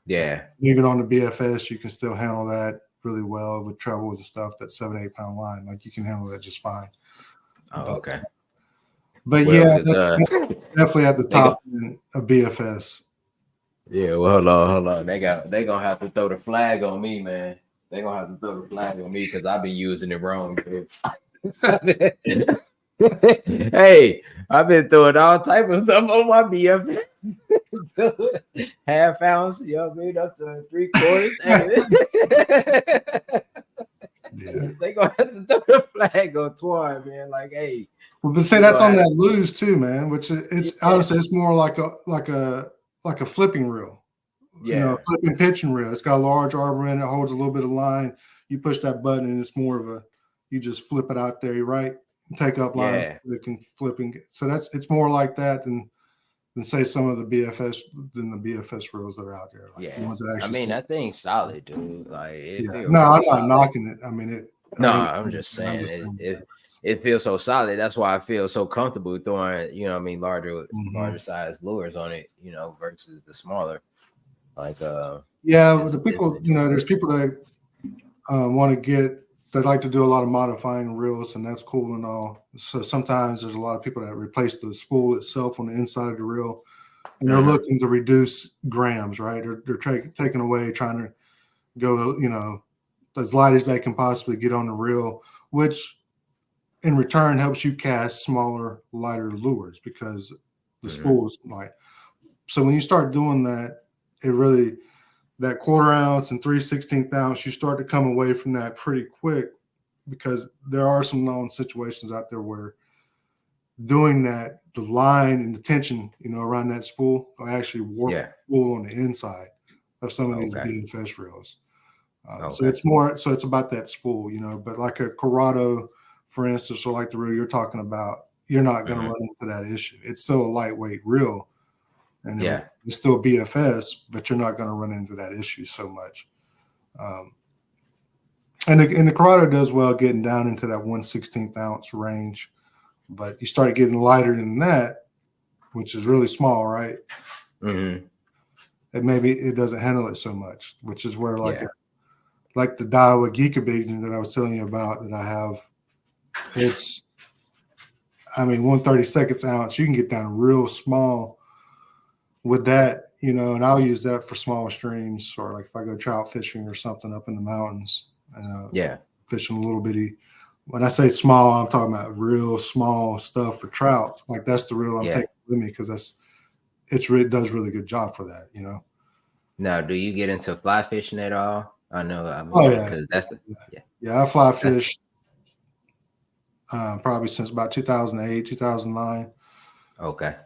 Yeah. Even on the BFS, you can still handle that really well with trebles and stuff. That 7-8 pound line, like you can handle that just fine. Oh, okay. But Well, yeah, because that's definitely at the top of BFS. Yeah, well, hold on. They gonna have to throw the flag on me, man. They gonna have to throw the flag on me because I be using it wrong. Hey, I've been throwing all type of stuff on my BFF. Half ounce, you know what I mean, up to 3/4. Yeah. They gonna have to throw the flag on Twan, man. Like, hey. Well, but say that's on that lose too, man. Which it's honestly, it's more like a flipping reel. Yeah. You know, flipping pitching reel. It's got a large arbor in it, holds a little bit of line. You push that button, and it's more of you just flip it out there, right? Take up line, flipping. So it's more like that than say some of the BFS reels that are out there. Like the ones that actually that thing's solid, dude. Like it feels no, so I'm solid. not knocking it. I mean I'm just saying it feels so solid. That's why I feel so comfortable throwing, larger size lures on it, versus the smaller. Like the people, there's people that want to get that like to do a lot of modifying reels, and that's cool and all. So sometimes there's a lot of people that replace the spool itself on the inside of the reel, and they're looking to reduce grams, right? They're taking away, trying to go, as light as they can possibly get on the reel, which in return helps you cast smaller, lighter lures because the spool is light. So when you start doing that, it really, that quarter ounce and 3/16 ounce, you start to come away from that pretty quick, because there are some known situations out there where doing that, the line and the tension, around that spool will actually warp the spool on the inside of some of these BFS reels. So it's about that spool, but like a Corrado, for instance, or like the reel you're talking about, you're not going to run into that issue. It's still a lightweight reel, and it's still BFS, but you're not going to run into that issue so much. And the Corrado does well getting down into that 1/16 ounce range, but you start getting lighter than that, which is really small, right? And maybe it doesn't handle it so much, which is where like the Daiwa Geeka Beijing that I was telling you about that I have, it's, 1/32 ounce. You can get down real small with that, and I'll use that for small streams, or like if I go trout fishing or something up in the mountains, fishing a little bitty. When I say small, I'm talking about real small stuff for trout. Like that's the reel I'm taking with me, because it does really good job for that, Now, do you get into fly fishing at all? I know. Because that's I fly fish probably since about 2008, 2009. Okay.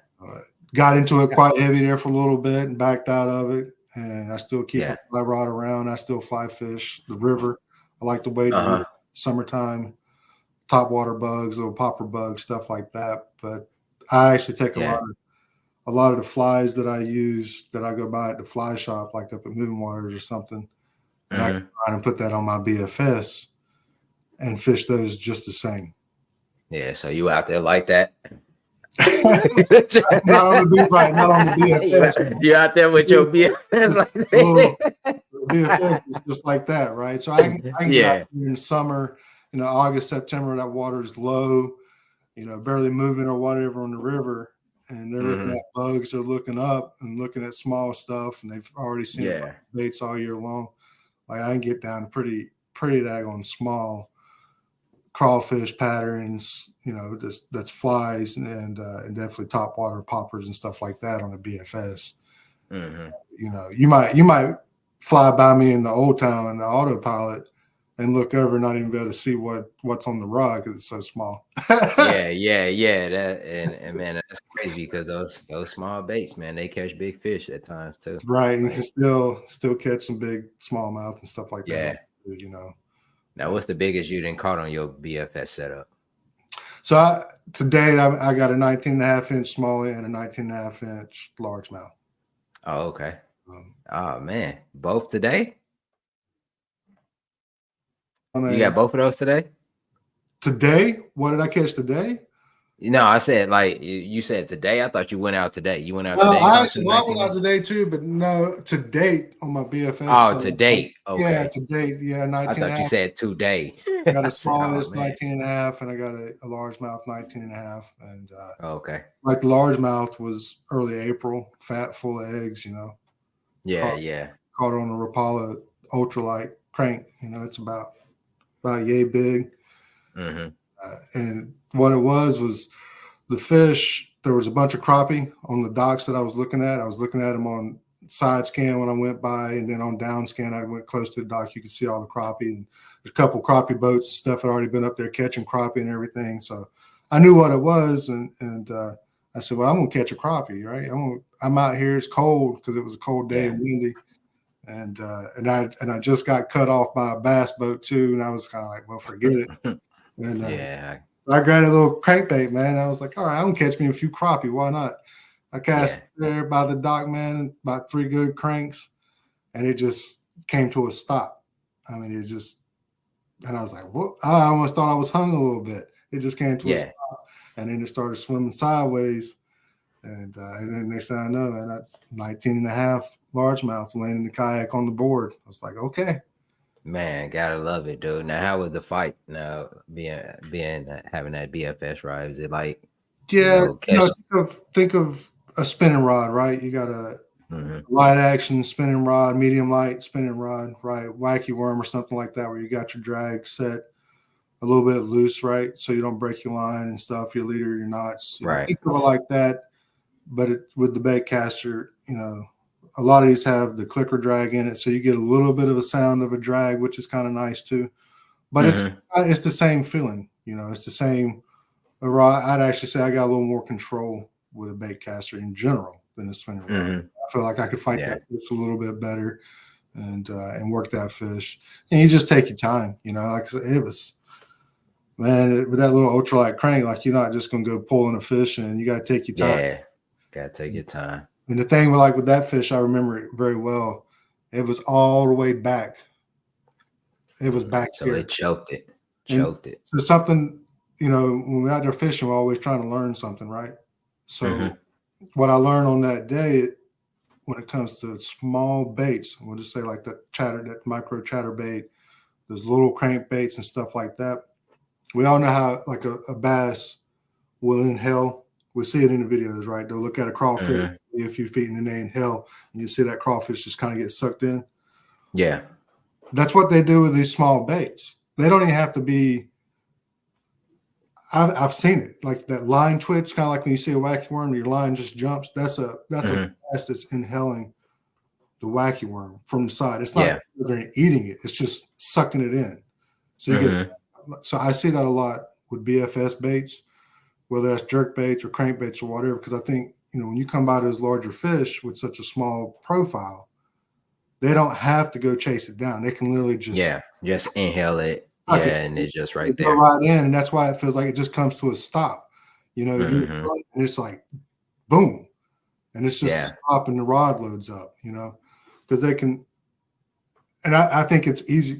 Got into it quite heavy there for a little bit and backed out of it. And I still keep a fly rod around. I still fly fish the river. I like to wade in the summertime, topwater bugs, little popper bugs, stuff like that. But I actually take a lot of the flies that I use, that I go buy at the fly shop, like up at Moving Waters or something, and I try and put that on my BFS and fish those just the same. Yeah, so you out there like that? Not on the BFS. You out there with your BFS like that? BFS is just like that, right? So I can get out in the summer, August, September, that water is low, barely moving or whatever on the river, and they're looking at bugs, they're looking up and looking at small stuff, and they've already seen baits all year long. Like I can get down pretty daggone small crawfish patterns, that's flies and definitely topwater poppers and stuff like that on the BFS. You might fly by me in the Old Town in the autopilot and look over and not even be able to see what's on the rod because it's so small. That and man, that's crazy, because those small baits, man, they catch big fish at times too. Right, you can still catch some big smallmouth and stuff like that. Now, what's the biggest you done caught on your BFS setup? So to date, I got a 19.5 inch smallie and a 19.5 inch largemouth. Oh, okay. Oh man, both today? You got both of those today? Today? What did I catch today? No, I said like you said today. I thought you went out today. You went out Well, today and I caught actually two well, I went 19. out today too, but no, to date on my BFS. Oh, So to date. yeah, Okay. to date, yeah, I 19 and thought a you half. said today. I got I a said, oh smallest man. 19 and a half, and I got a largemouth 19 and a half. And Okay. like the largemouth was early April, fat, full of eggs, Yeah, caught, yeah. caught on a Rapala ultralight crank. It's about yay big. Mm-hmm. And what it was the fish. There was a bunch of crappie on the docks that I was looking at. I was looking at them on side scan when I went by, and then on down scan, I went close to the dock. You could see all the crappie, and there's a couple crappie boats and stuff had already been up there catching crappie and everything. So I knew what it was, and I said, "Well, I'm gonna catch a crappie, right? I'm out here. It's cold because it was a cold day and windy." And I just got cut off by a bass boat too, and I was kind of like, well, forget it. And Yeah. I grabbed a little crankbait, man. I was like, all right, I'm gonna catch me a few crappie. Why not? I cast there by the dock, man, about 3 good cranks, and it just came to a stop. I mean, and I was like, what? I almost thought I was hung a little bit. It just came to a stop, and then it started swimming sideways. And then next thing I know, man, 19 and a half largemouth landing the kayak on the board. I was like, okay. Man, gotta love it, dude. Now, how was the fight? Now, being having that BFS ride, is it like, Yeah, catch? think of a spinning rod, right? You got a light action spinning rod, medium light spinning rod, right? Wacky worm or something like that, where you got your drag set a little bit loose, right? So you don't break your line and stuff, your leader, your knots. Think of it like that. But with the bait caster, a lot of these have the clicker drag in it, so you get a little bit of a sound of a drag, which is kind of nice too. But it's the same feeling, it's the same. I'd actually say I got a little more control with a bait caster in general than a spinning rod. I feel like I could fight that fish a little bit better and work that fish. And you just take your time, like I said, it was. Man, with that little ultralight crank, like you're not just gonna go pulling a fish in. You got to take your time. Yeah, gotta take your time. And the thing with that fish, I remember it very well. It was all the way back. It was back so here. It choked it. So something, when we're out there fishing, we're always trying to learn something, right? So what I learned on that day, when it comes to small baits, we'll just say like that micro chatter bait, those little crank baits and stuff like that. We all know how like a bass will inhale. We see it in the videos, right? They'll look at a crawfish a few feet and then they inhale, and you see that crawfish just kind of get sucked in. Yeah. That's what they do with these small baits. They don't even have to be. I've seen it, like that line twitch, kind of like when you see a wacky worm, your line just jumps. That's a bass that's inhaling the wacky worm from the side. It's not they're eating it; it's just sucking it in. So you get. So I see that a lot with BFS baits, whether that's jerk baits or crank baits or whatever, because I think, when you come by those larger fish with such a small profile, they don't have to go chase it down. They can literally just inhale it. And it's just right there. Right in, and that's why it feels like it just comes to a stop. And it's like, boom, and it's just a stop, and the rod loads up. Because they can, and I think it's easy.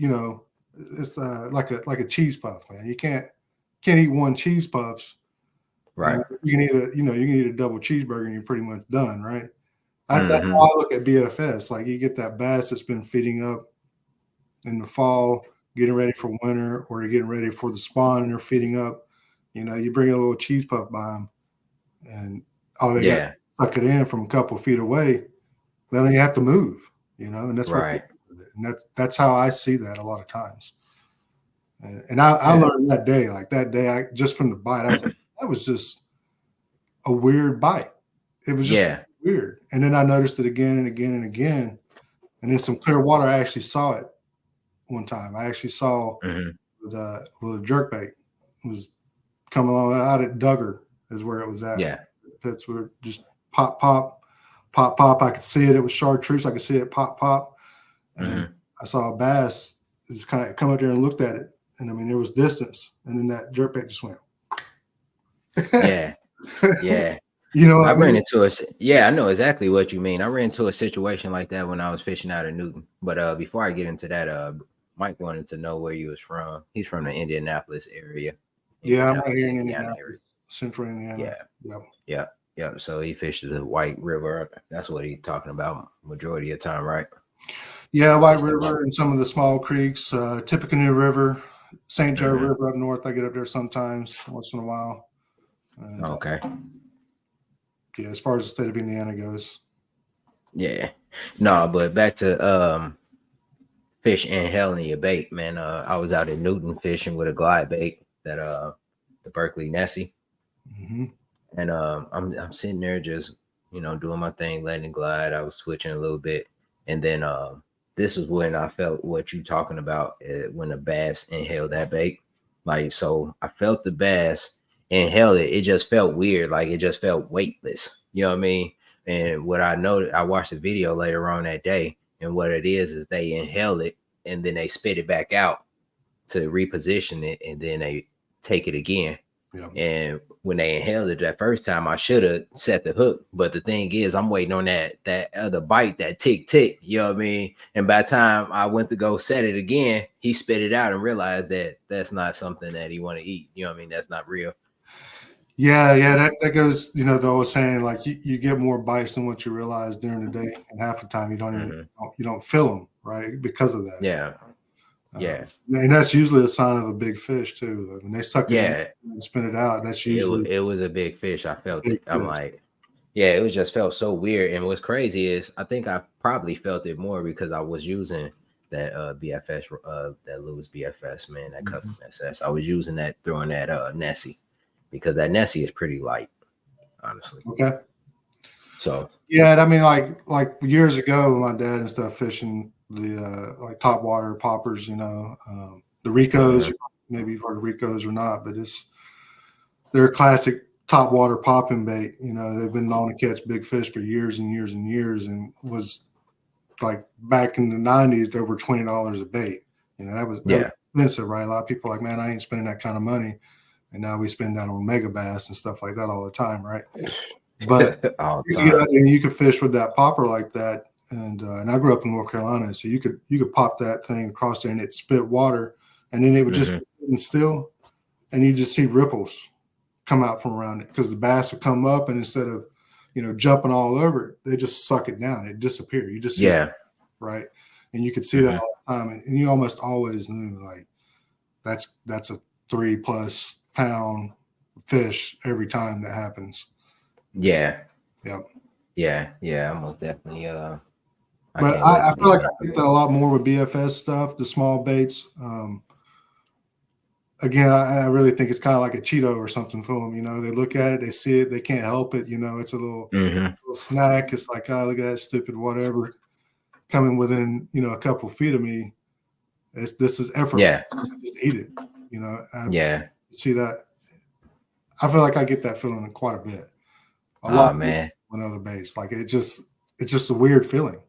It's like a cheese puff, man. You can't eat one cheese puffs. Right. You can eat a double cheeseburger and you're pretty much done, right? That's how I look at BFS. Like you get that bass that's been feeding up in the fall, getting ready for winter, or you're getting ready for the spawn and they're feeding up. You bring a little cheese puff by them, and they got to suck it in from a couple of feet away. Then you have to move, and that's what. And that's how I see that a lot of times. And I learned that day, I just from the bite, I was like, that was just a weird bite. It was just weird. And then I noticed it again and again and again. And in some clear water, I actually saw it one time. I actually saw with a jerkbait. It was coming along out at Duggar is where it was at. Yeah. Pits were just pop, pop, pop, pop. I could see it. It was chartreuse. I could see it pop, pop. And I saw a bass just kind of come up there and looked at it. And I mean, there was distance. And then that jerkbait just went. Yeah. I ran into I know exactly what you mean. I ran into a situation like that when I was fishing out of Newton. But before I get into that, Mike wanted to know where you was from. He's from the Indianapolis area, Yeah, I'm right Indianapolis, here in Indiana area. Indianapolis, Central Indiana. Yeah, Yep. yeah, yeah. So he fished the White River. That's what he's talking about majority of the time, right? Yeah, White Fished that White. River and some of the small creeks, Tippecanoe River, St. Joe Mm-hmm. River up north. I get up there sometimes, once in a while. And Okay. yeah, as far as the state of Indiana goes. Yeah. No, but back to fish inhaling your bait, man. I was out in Newton fishing with a glide bait that the Berkeley Nessie. Mm-hmm. And I'm sitting there just doing my thing, letting it glide. I was twitching a little bit, and then this is when I felt what you talking about when the bass inhaled that bait. Like, so I felt the bass inhale it. It just felt weird, like it just felt weightless. You know what I mean? And what I noticed, I watched the video later on that day, and what it is they inhale it and then they spit it back out to reposition it, and then they take it again. Yeah. And when they inhaled it that first time, I should have set the hook. But the thing is, I'm waiting on that other bite, that tick tick. You know what I mean? And by the time I went to go set it again, he spit it out and realized that that's not something that he want to eat. You know what I mean? That's not real. Yeah, that goes, the old saying, like you get more bites than what you realize during the day, and half the time you don't even you don't feel them, right? Because of that. Yeah. Yeah. And that's usually a sign of a big fish too. When they suck it in and spin it out, that's usually it was a big fish. I felt it. I'm like, yeah, it was just felt so weird. And what's crazy is I think I probably felt it more because I was using that BFS, that Lewis BFS, man, that custom SS. I was using that, throwing that Nessie, because that Nessie is pretty light, honestly. Okay. So yeah, I mean, like years ago, my dad and stuff fishing the like top water poppers, the Ricos. Maybe you've heard of Ricos or not, but they're a classic top water popping bait. They've been known to catch big fish for years and years and years, and was like back in the 90s, they were $20 a bait. That was expensive, right? A lot of people are like, man, I ain't spending that kind of money, and now we spend that on mega bass and stuff like that all the time, right? But you could fish with that popper like that. And I grew up in North Carolina, so you could pop that thing across there and it spit water, and then it would just sit still, and you just see ripples come out from around it, because the bass would come up, and instead of jumping all over it, they just suck it down. It disappears. You just see it, right, and you could see that all the time, and you almost always knew like that's a 3+ pound fish every time that happens. Yeah. Yep. Yeah. Almost definitely. But I feel like I get that a lot more with BFS stuff, the small baits. Again, I really think it's kind of like a Cheeto or something for them. They look at it, they see it, they can't help it. It's a little snack. It's like, oh, look at that stupid whatever coming within, a couple feet of me. This is effort. Yeah. Just eat it. See that? I feel like I get that feeling quite a bit. A lot, man. On other baits, like it's just a weird feeling.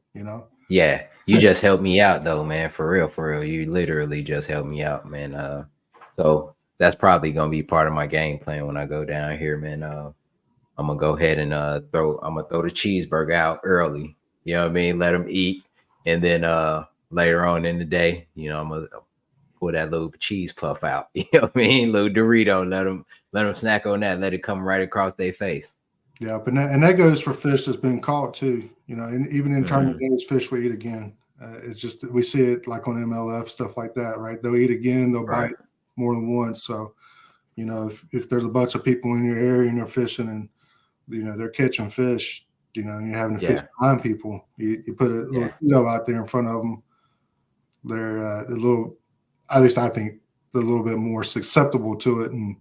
Yeah, you just helped me out though, man. For real, you literally just helped me out, man. So that's probably gonna be part of my game plan when I go down here, man. I'm gonna go ahead and throw the cheeseburger out early, you know what I mean, let them eat, and then later on in the day, I'm gonna pull that little cheese puff out, you know what I mean, little Dorito, let them snack on that, let it come right across their face. Yeah, but that goes for fish that's been caught too. And even in tournament days, fish will eat again. It's just we see it like on MLF, stuff like that, right? They'll eat again, they'll bite more than once. So, if there's a bunch of people in your area and they're fishing and they're catching fish, and you're having to fish behind people, you put a little out there in front of them. They're a little, at least I think, they're a little bit more susceptible to it, and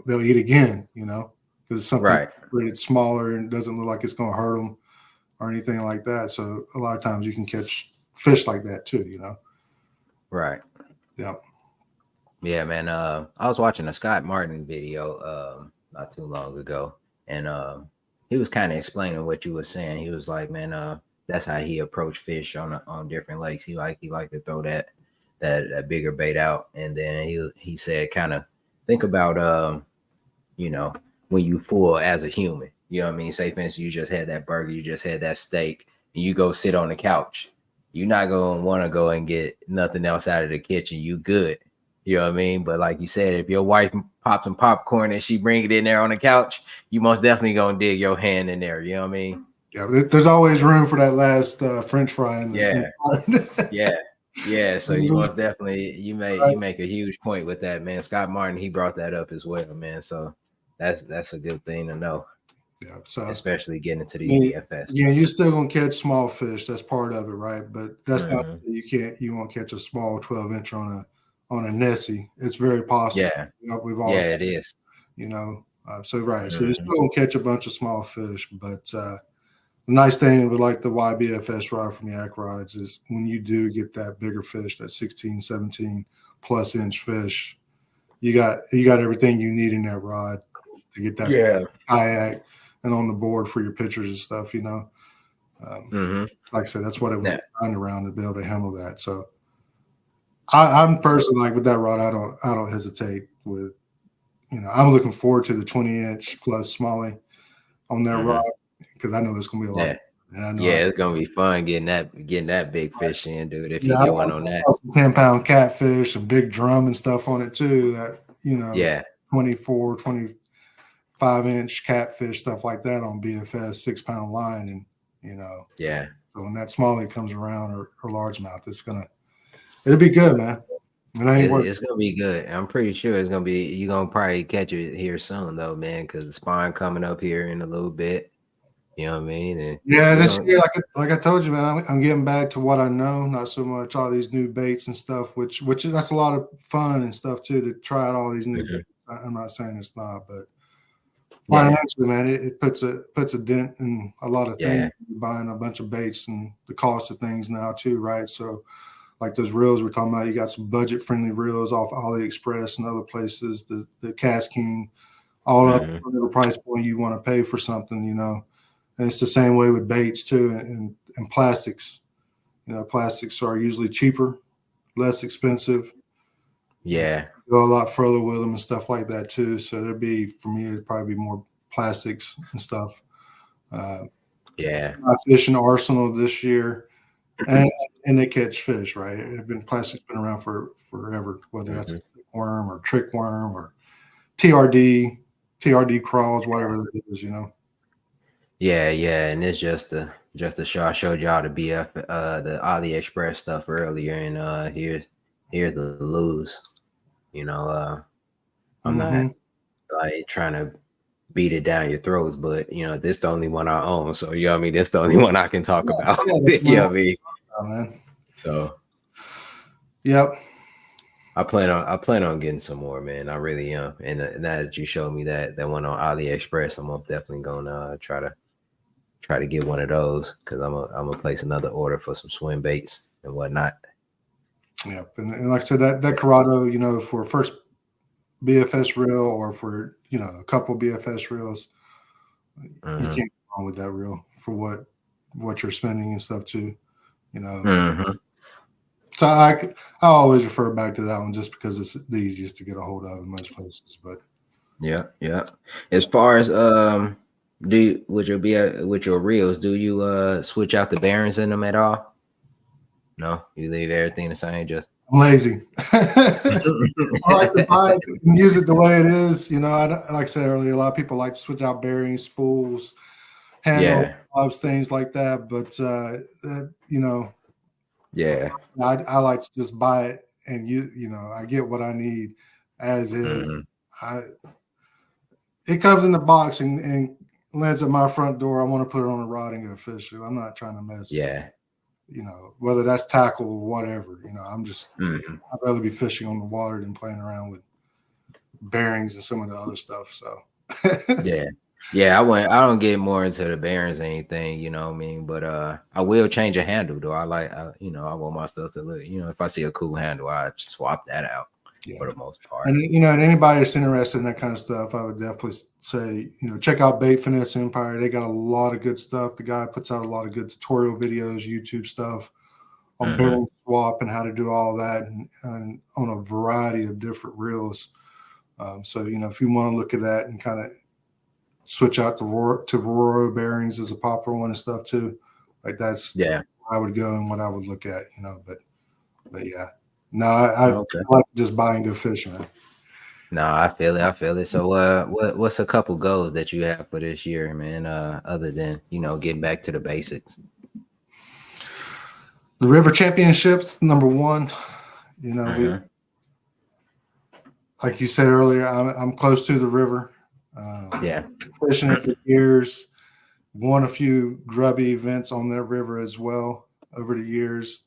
they'll eat again. Because it's something rated smaller and doesn't look like it's going to hurt them or anything like that. So a lot of times you can catch fish like that too, Right. Yeah. Yeah, man. I was watching a Scott Martin video not too long ago, and he was kind of explaining what you were saying. He was like, man, that's how he approached fish on different lakes. He liked to throw that bigger bait out, and then he said, kind of think about when you full as a human, you know what I mean? Say, for instance, you just had that burger, you just had that steak, and you go sit on the couch. you're not gonna want to go and get nothing else out of the kitchen. You good. You know what I mean? But like you said, if your wife pops some popcorn and she bring it in there on the couch, you most definitely gonna dig your hand in there. You know what I mean? Yeah, there's always room for that last French fry in Yeah, the yeah, yeah. So you Mhm. most definitely you Right. make a huge point with that, man. Scott Martin, he brought that up as well, man. So that's a good thing to know, Yeah. So especially getting into I these mean, BFS. yeah, you're still gonna catch small fish. That's part of it, right? But that's not Hmm. you won't catch a small 12 inch on a Nessie. It's very possible. Yeah, We've all yeah, it is. you know. So right, so you're Hmm. still gonna catch a bunch of small fish, but the nice thing with like the YBFS rod from Yak Rods is when you do get that bigger fish, that 16, 17 plus inch fish, you got everything you need in that rod to get that Yeah. kayak and on the board for your pictures and stuff. Um, Hmm. like I said, that's what it was Yeah. designed around to be able to handle that. So I'm personally like with that rod, I don't hesitate with. I'm looking forward to the 20-inch plus Smalley on that rod Hmm. because I know it's gonna be a lot. Yeah. And I know Yeah, it's gonna be fun getting that big fish in, dude. If you yeah, I get one on that. saw some 10-pound catfish and big drum and stuff on it too. That Yeah. 24, 25-inch catfish stuff like that on BFS 6-pound line, and you know, Yeah. so when that Smalley comes around or largemouth, it'll be good, man. It ain't worth. It's gonna be good. I'm pretty sure it's gonna be you're gonna probably catch it here soon though, man, because the spawn coming up here in a little bit. You know what I mean? And Yeah, you're this gonna year, like I told you, man, I'm getting back to what I know, not so much all these new baits and stuff, which that's a lot of fun and stuff too to try out all these new Mhm. baits. I'm not saying it's not, but Yeah, financially, man, it puts a dent in a lot of things. yeah. Buying a bunch of baits and the cost of things now too, right? So like those reels we're talking about, you got some budget friendly reels off AliExpress and other places, the Cast King, all up Hmm. whatever price point you want to pay for something, And it's the same way with baits too, and plastics. Plastics are usually cheaper, less expensive. Yeah, Go a lot further with them and stuff like that too. So for me, it'd probably be more plastics and stuff. Uh, yeah. my fishing arsenal this year, and and they catch fish, right? Plastic's been around for forever, whether that's a Hmm. thick worm or trick worm or TRD, TRD crawls, whatever that is. Yeah, yeah. And it's just the show I showed y'all the the AliExpress stuff earlier, and here's the lose. You know, I'm not Mm-hmm. like trying to beat it down your throats, but this the only one I own. So you know what I mean, this the only one I can talk Yeah, about. yeah, that's You my know what I mean? man. So Yep. I plan on getting some more, man. I really am. And now that you showed me that one on AliExpress, I'm most definitely gonna try to get one of those because I'm gonna place another order for some swim baits and whatnot. Yep. And like I said, that Corrado, for a first BFS reel or for a couple BFS reels, you Hmm. can't go wrong with that reel for what you're spending and stuff too. You know, Hmm. so I always refer back to that one just because it's the easiest to get a hold of in most places. But Yeah, yeah. As far as with your reels, do you switch out the bearings in them at all? No, you leave everything the same. Just I'm lazy. I like to buy it and use it the way it is. Like I said earlier, a lot of people like to switch out bearings, spools, handle yeah, knobs, things like that. But yeah. I like to just buy it and I get what I need as is. Hmm. I It comes in the box and lands at my front door. I want to put it on a rod and go fishing. I'm not trying to mess. Yeah. Whether that's tackle or whatever. Hmm. I'd rather be fishing on the water than playing around with bearings and some of the other stuff. So Yeah. Yeah, I don't get more into the bearings or anything, you know what I mean? But I will change a handle though. I want my stuff to look, if I see a cool handle, I just swap that out yeah. for the most part. And anybody that's interested in that kind of stuff, I would definitely say, check out Bait Finesse Empire. They got a lot of good stuff. The guy puts out a lot of good tutorial videos, YouTube stuff on Hmm. bearing swap and how to do all that and on a variety of different reels. So, if you want to look at that and kind of switch out to Roro bearings as a popular one and stuff too, like that's Yeah. I would go and what I would look at, but yeah, no, I Okay. like just buying good fish, man. No, I feel it. I feel it. So, what's a couple goals that you have for this year, man? Other than getting back to the basics. The river championships, number one. We Mhm. like you said earlier, I'm close to the river. Yeah. Fishing it for years. Won a few grubby events on that river as well over the years.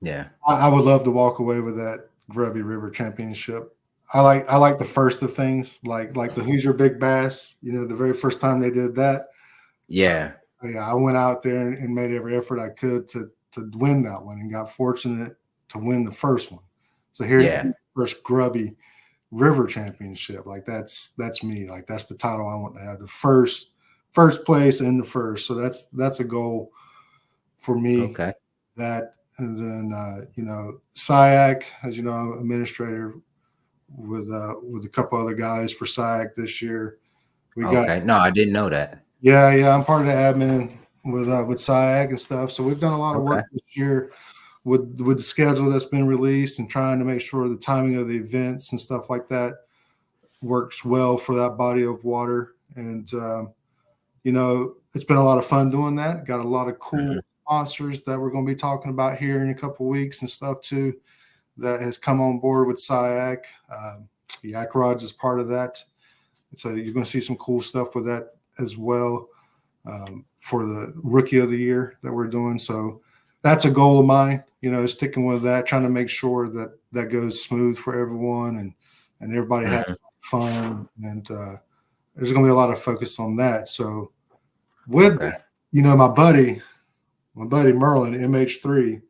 Yeah. I would love to walk away with that grubby river championship. I like the first of things, like the Hoosier Big Bass. The very first time they did that. Yeah. Yeah, I went out there and made every effort I could to win that one, and got fortunate to win the first one. So here's Yeah. the first grubby river championship. Like that's me. Like that's the title I want to have. The first place in the first. So that's a goal for me. Okay. That, and then SIAC, as you know, I'm administrator with a couple other guys for SIAC this year. We got Okay. No, I didn't know that. yeah, I'm part of the admin with SIAC and stuff. So we've done a lot of Okay. work this year with the schedule that's been released and trying to make sure the timing of the events and stuff like that works well for that body of water. And it's been a lot of fun doing that. Got a lot of cool sponsors that we're going to be talking about here in a couple of weeks and stuff too, that has come on board with SIAC. Yak Rods is part of that. So you're going to see some cool stuff with that as well, for the rookie of the year that we're doing. So that's a goal of mine, sticking with that, trying to make sure that that goes smooth for everyone and everybody has fun. And there's going to be a lot of focus on that. So with that, my buddy Merlin, MH3,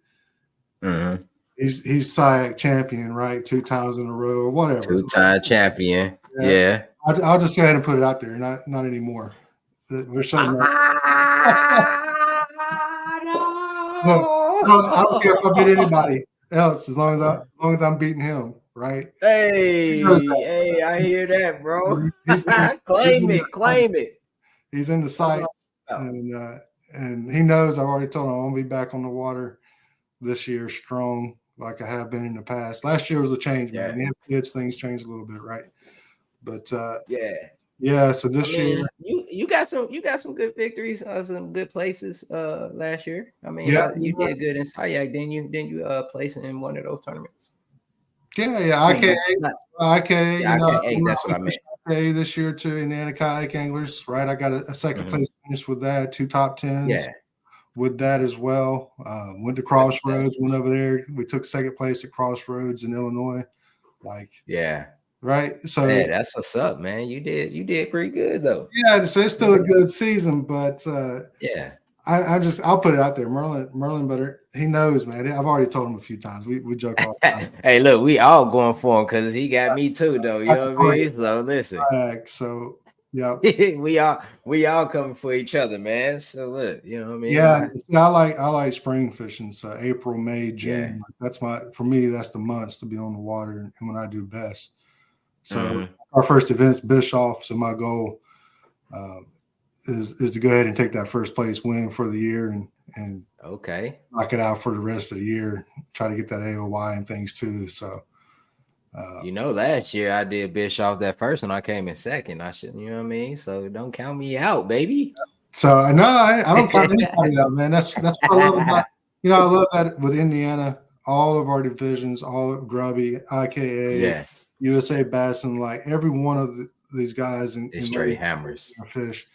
he's SIAC champion, right? 2 times in a row or whatever. 2-time champion. Yeah. I'll just go ahead and put it out there. Not anymore. We're shutting that. No, I don't care if I beat anybody else as long as I'm beating him, right? Hey, I hear that, bro. Claim it. He's in the site, and he knows. I've already told him I'm gonna be back on the water this year, strong like I have been in the past. Last year was a change, man. You have kids, things change a little bit, right? But yeah. So this year, you got some good victories, some good places last year. I mean, you did good in SIAC. Then you place in one of those tournaments. Yeah. IKA. That's what I meant. IKA this year too, Indiana Kayak Anglers, right? I got a second place finish with that, 2 top 10s with that as well. Went to Crossroads, went over there. We took second place at Crossroads in Illinois. Right. So that's what's up, man. You did pretty good though. Yeah, so it's still a good season, but I'll put it out there. Merlin Butter, he knows, man. I've already told him a few times. We joke all the time. Hey, look, we all going for him because he got me too, though. You know what I mean? So listen. So yeah. we all coming for each other, man. So look, you know what I mean? Yeah, I like spring fishing. So April, May, June. For me, that's the months to be on the water and when I do best. So our first event's Bischoff. So my goal is to go ahead and take that first place win for the year and knock it out for the rest of the year. Try to get that AOY and things too. So last year I did Bischoff that first one. I came in second. I should, you know what I mean? So don't count me out, baby. So no, I don't count anybody out, man. That's what I love about I love that with Indiana, all of our divisions, all of Grubby, IKA, USA Bass, and like every one of these guys in straight hammers fish.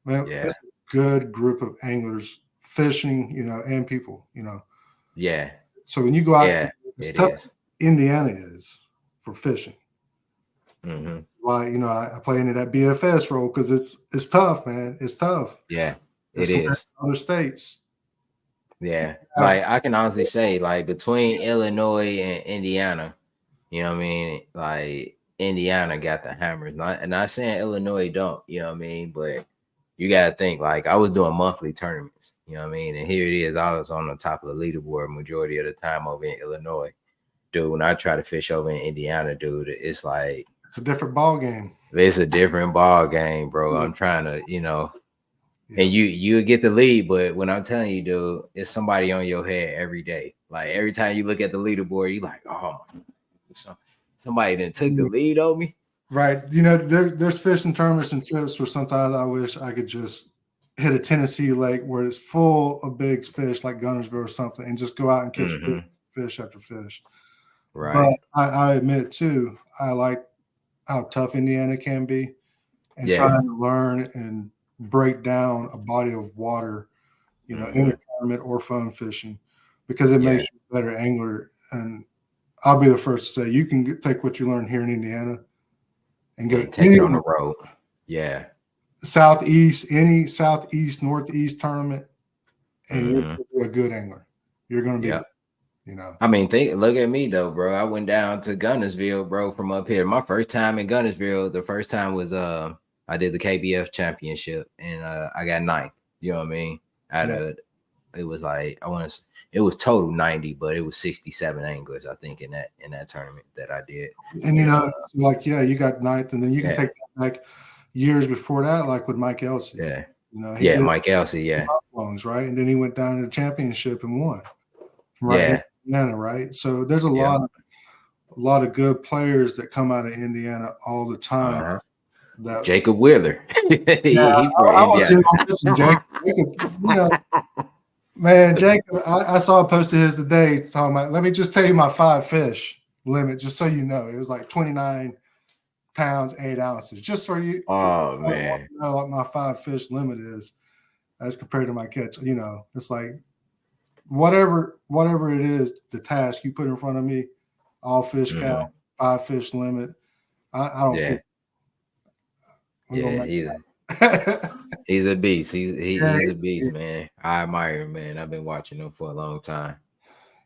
Man, that's a good group of anglers fishing, and people, Yeah. So when you go out, it's tough. Indiana is for fishing. Why, I play into that BFS role because it's tough, man. It's tough. Yeah, it is. Other states. Yeah, like I can honestly say, like between Illinois and Indiana, you know what I mean? Like Indiana got the hammers. Not saying Illinois don't, you know what I mean? But you gotta think, like I was doing monthly tournaments, you know what I mean? And here it is, I was on the top of the leaderboard majority of the time over in Illinois. Dude, when I try to fish over in Indiana, dude, it's like it's a different ball game. It's a different ball game, bro. I'm trying to, Yeah. And you get the lead, but when I'm telling you, dude, it's somebody on your head every day. Like every time you look at the leaderboard, you like, oh, somebody done took the lead on me. Right. You know, there's fishing tournaments and trips where sometimes I wish I could just hit a Tennessee lake where it's full of big fish like Gunnersville or something and just go out and catch fish after fish. Right. But I admit too, I like how tough Indiana can be and trying to learn and break down a body of water, you know, in a tournament or fun fishing because it makes you a better angler. And I'll be the first to say you can take what you learn here in Indiana and go take it on the road. Yeah. Southeast, any Southeast, Northeast tournament, and you're going to be a good angler. You're going to be, you know. I mean, look at me though, bro. I went down to Gunnersville, bro, from up here. My first time in Gunnersville, the first time was I did the KBF championship and I got ninth. You know what I mean? It was like it was total 90, but it was 67 anglers, I think, in that tournament that I did. And you know, like you got ninth, and then you can take that back years before that, like with Mike Elsey. Yeah. You know, he did Mike Elsey, loans, right? And then he went down to the championship and won. Right. Indiana, right? So there's a lot of good players that come out of Indiana all the time. That Jacob Wheeler. I was Jacob, you know, man, Jacob, I saw a post of his today talking about, let me just tell you my 5 fish limit, just so you know. It was like 29 pounds, 8 ounces. Just for you. Oh, man. You know what my 5 fish limit is as compared to my catch. You know, it's like whatever it is, the task you put in front of me, all fish count, 5 fish limit. I don't care. He's a beast. He's a beast, man. I admire him, man. I've been watching him for a long time.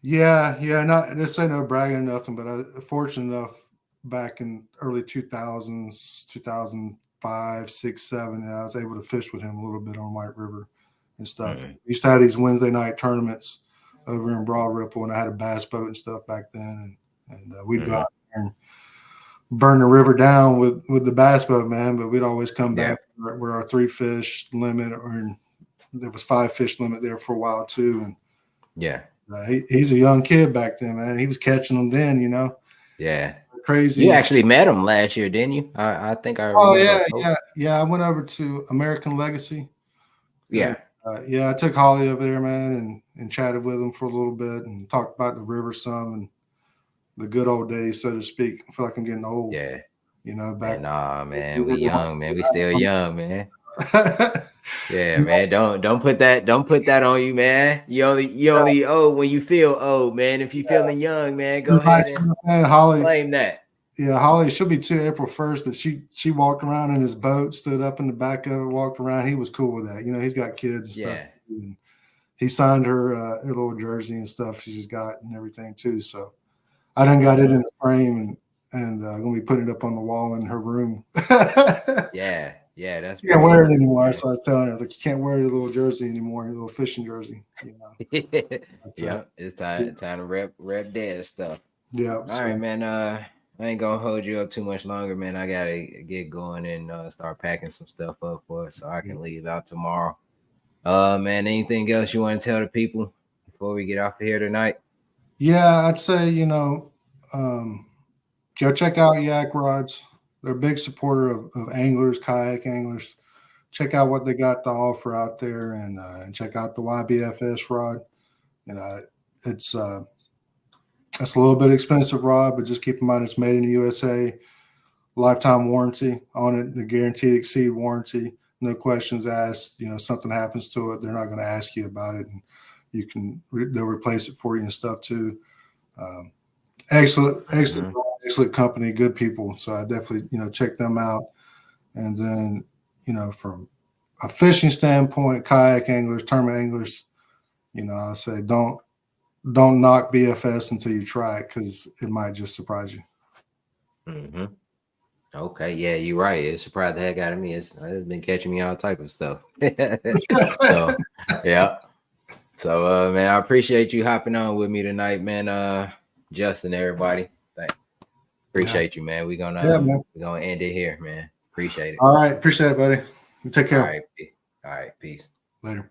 Yeah. Not this ain't no bragging or nothing, but I fortunate enough back in early 2000s, 2005, 6, 7, and I was able to fish with him a little bit on White River and stuff. We used to have these Wednesday night tournaments over in Broad Ripple, and I had a bass boat and stuff back then, and we'd go out there and burn the river down with the bass boat, man. But we'd always come back with our 3 fish limit, or there was 5 fish limit there for a while too. And he's a young kid back then, man. He was catching them then, you know. Yeah. Crazy. You actually met him last year, didn't you? I think I remember. Oh yeah. I went over to American Legacy. Yeah. And, I took Holly over there, man, and chatted with him for a little bit and talked about the river some and the good old days, so to speak. I feel like I'm getting old. Yeah. You know, back. Nah, man, we young, man. We still young, man. Yeah, man. Don't put that on you, man. You only old when you feel old, man. If you feeling young, man, go ahead and Holly, claim that. Yeah, Holly, she'll be 2 April 1st, but she walked around in his boat, stood up in the back of it, walked around. He was cool with that. You know, he's got kids and stuff. And he signed her little jersey and stuff she's got and everything too. So I done got it in the frame and I'm gonna be putting it up on the wall in her room. Yeah, that's. You can't wear it anymore. So I was telling her, I was like, you can't wear your little jersey anymore, your little fishing jersey. You know. It's time to rep dead stuff. Yeah. All right, man. I ain't gonna hold you up too much longer, man. I gotta get going and start packing some stuff up for it so I can leave out tomorrow. Man, anything else you want to tell the people before we get off of here tonight? Yeah, I'd say, you know, go check out Yak Rods. They're a big supporter of anglers, kayak anglers. Check out what they got to offer out there and check out the YBFS rod. You know, it's a little bit expensive rod, but just keep in mind it's made in the USA. Lifetime warranty on it, the guaranteed exceed warranty. No questions asked. You know, something happens to it, they're not going to ask you about it, and they'll replace it for you and stuff too. Excellent company, good people. So I definitely, you know, check them out. And then, you know, from a fishing standpoint, kayak anglers, tournament anglers, you know, I'll say don't knock BFS until you try it because it might just surprise you. Okay, yeah, you're right. It surprised the heck out of me. It's been catching me all type of stuff. So, yeah. So, man, I appreciate you hopping on with me tonight, man. Justin, everybody, appreciate you, man. We're gonna end it here, man. Appreciate it. All right, appreciate it, buddy. You take care. All right. All right, peace. Later.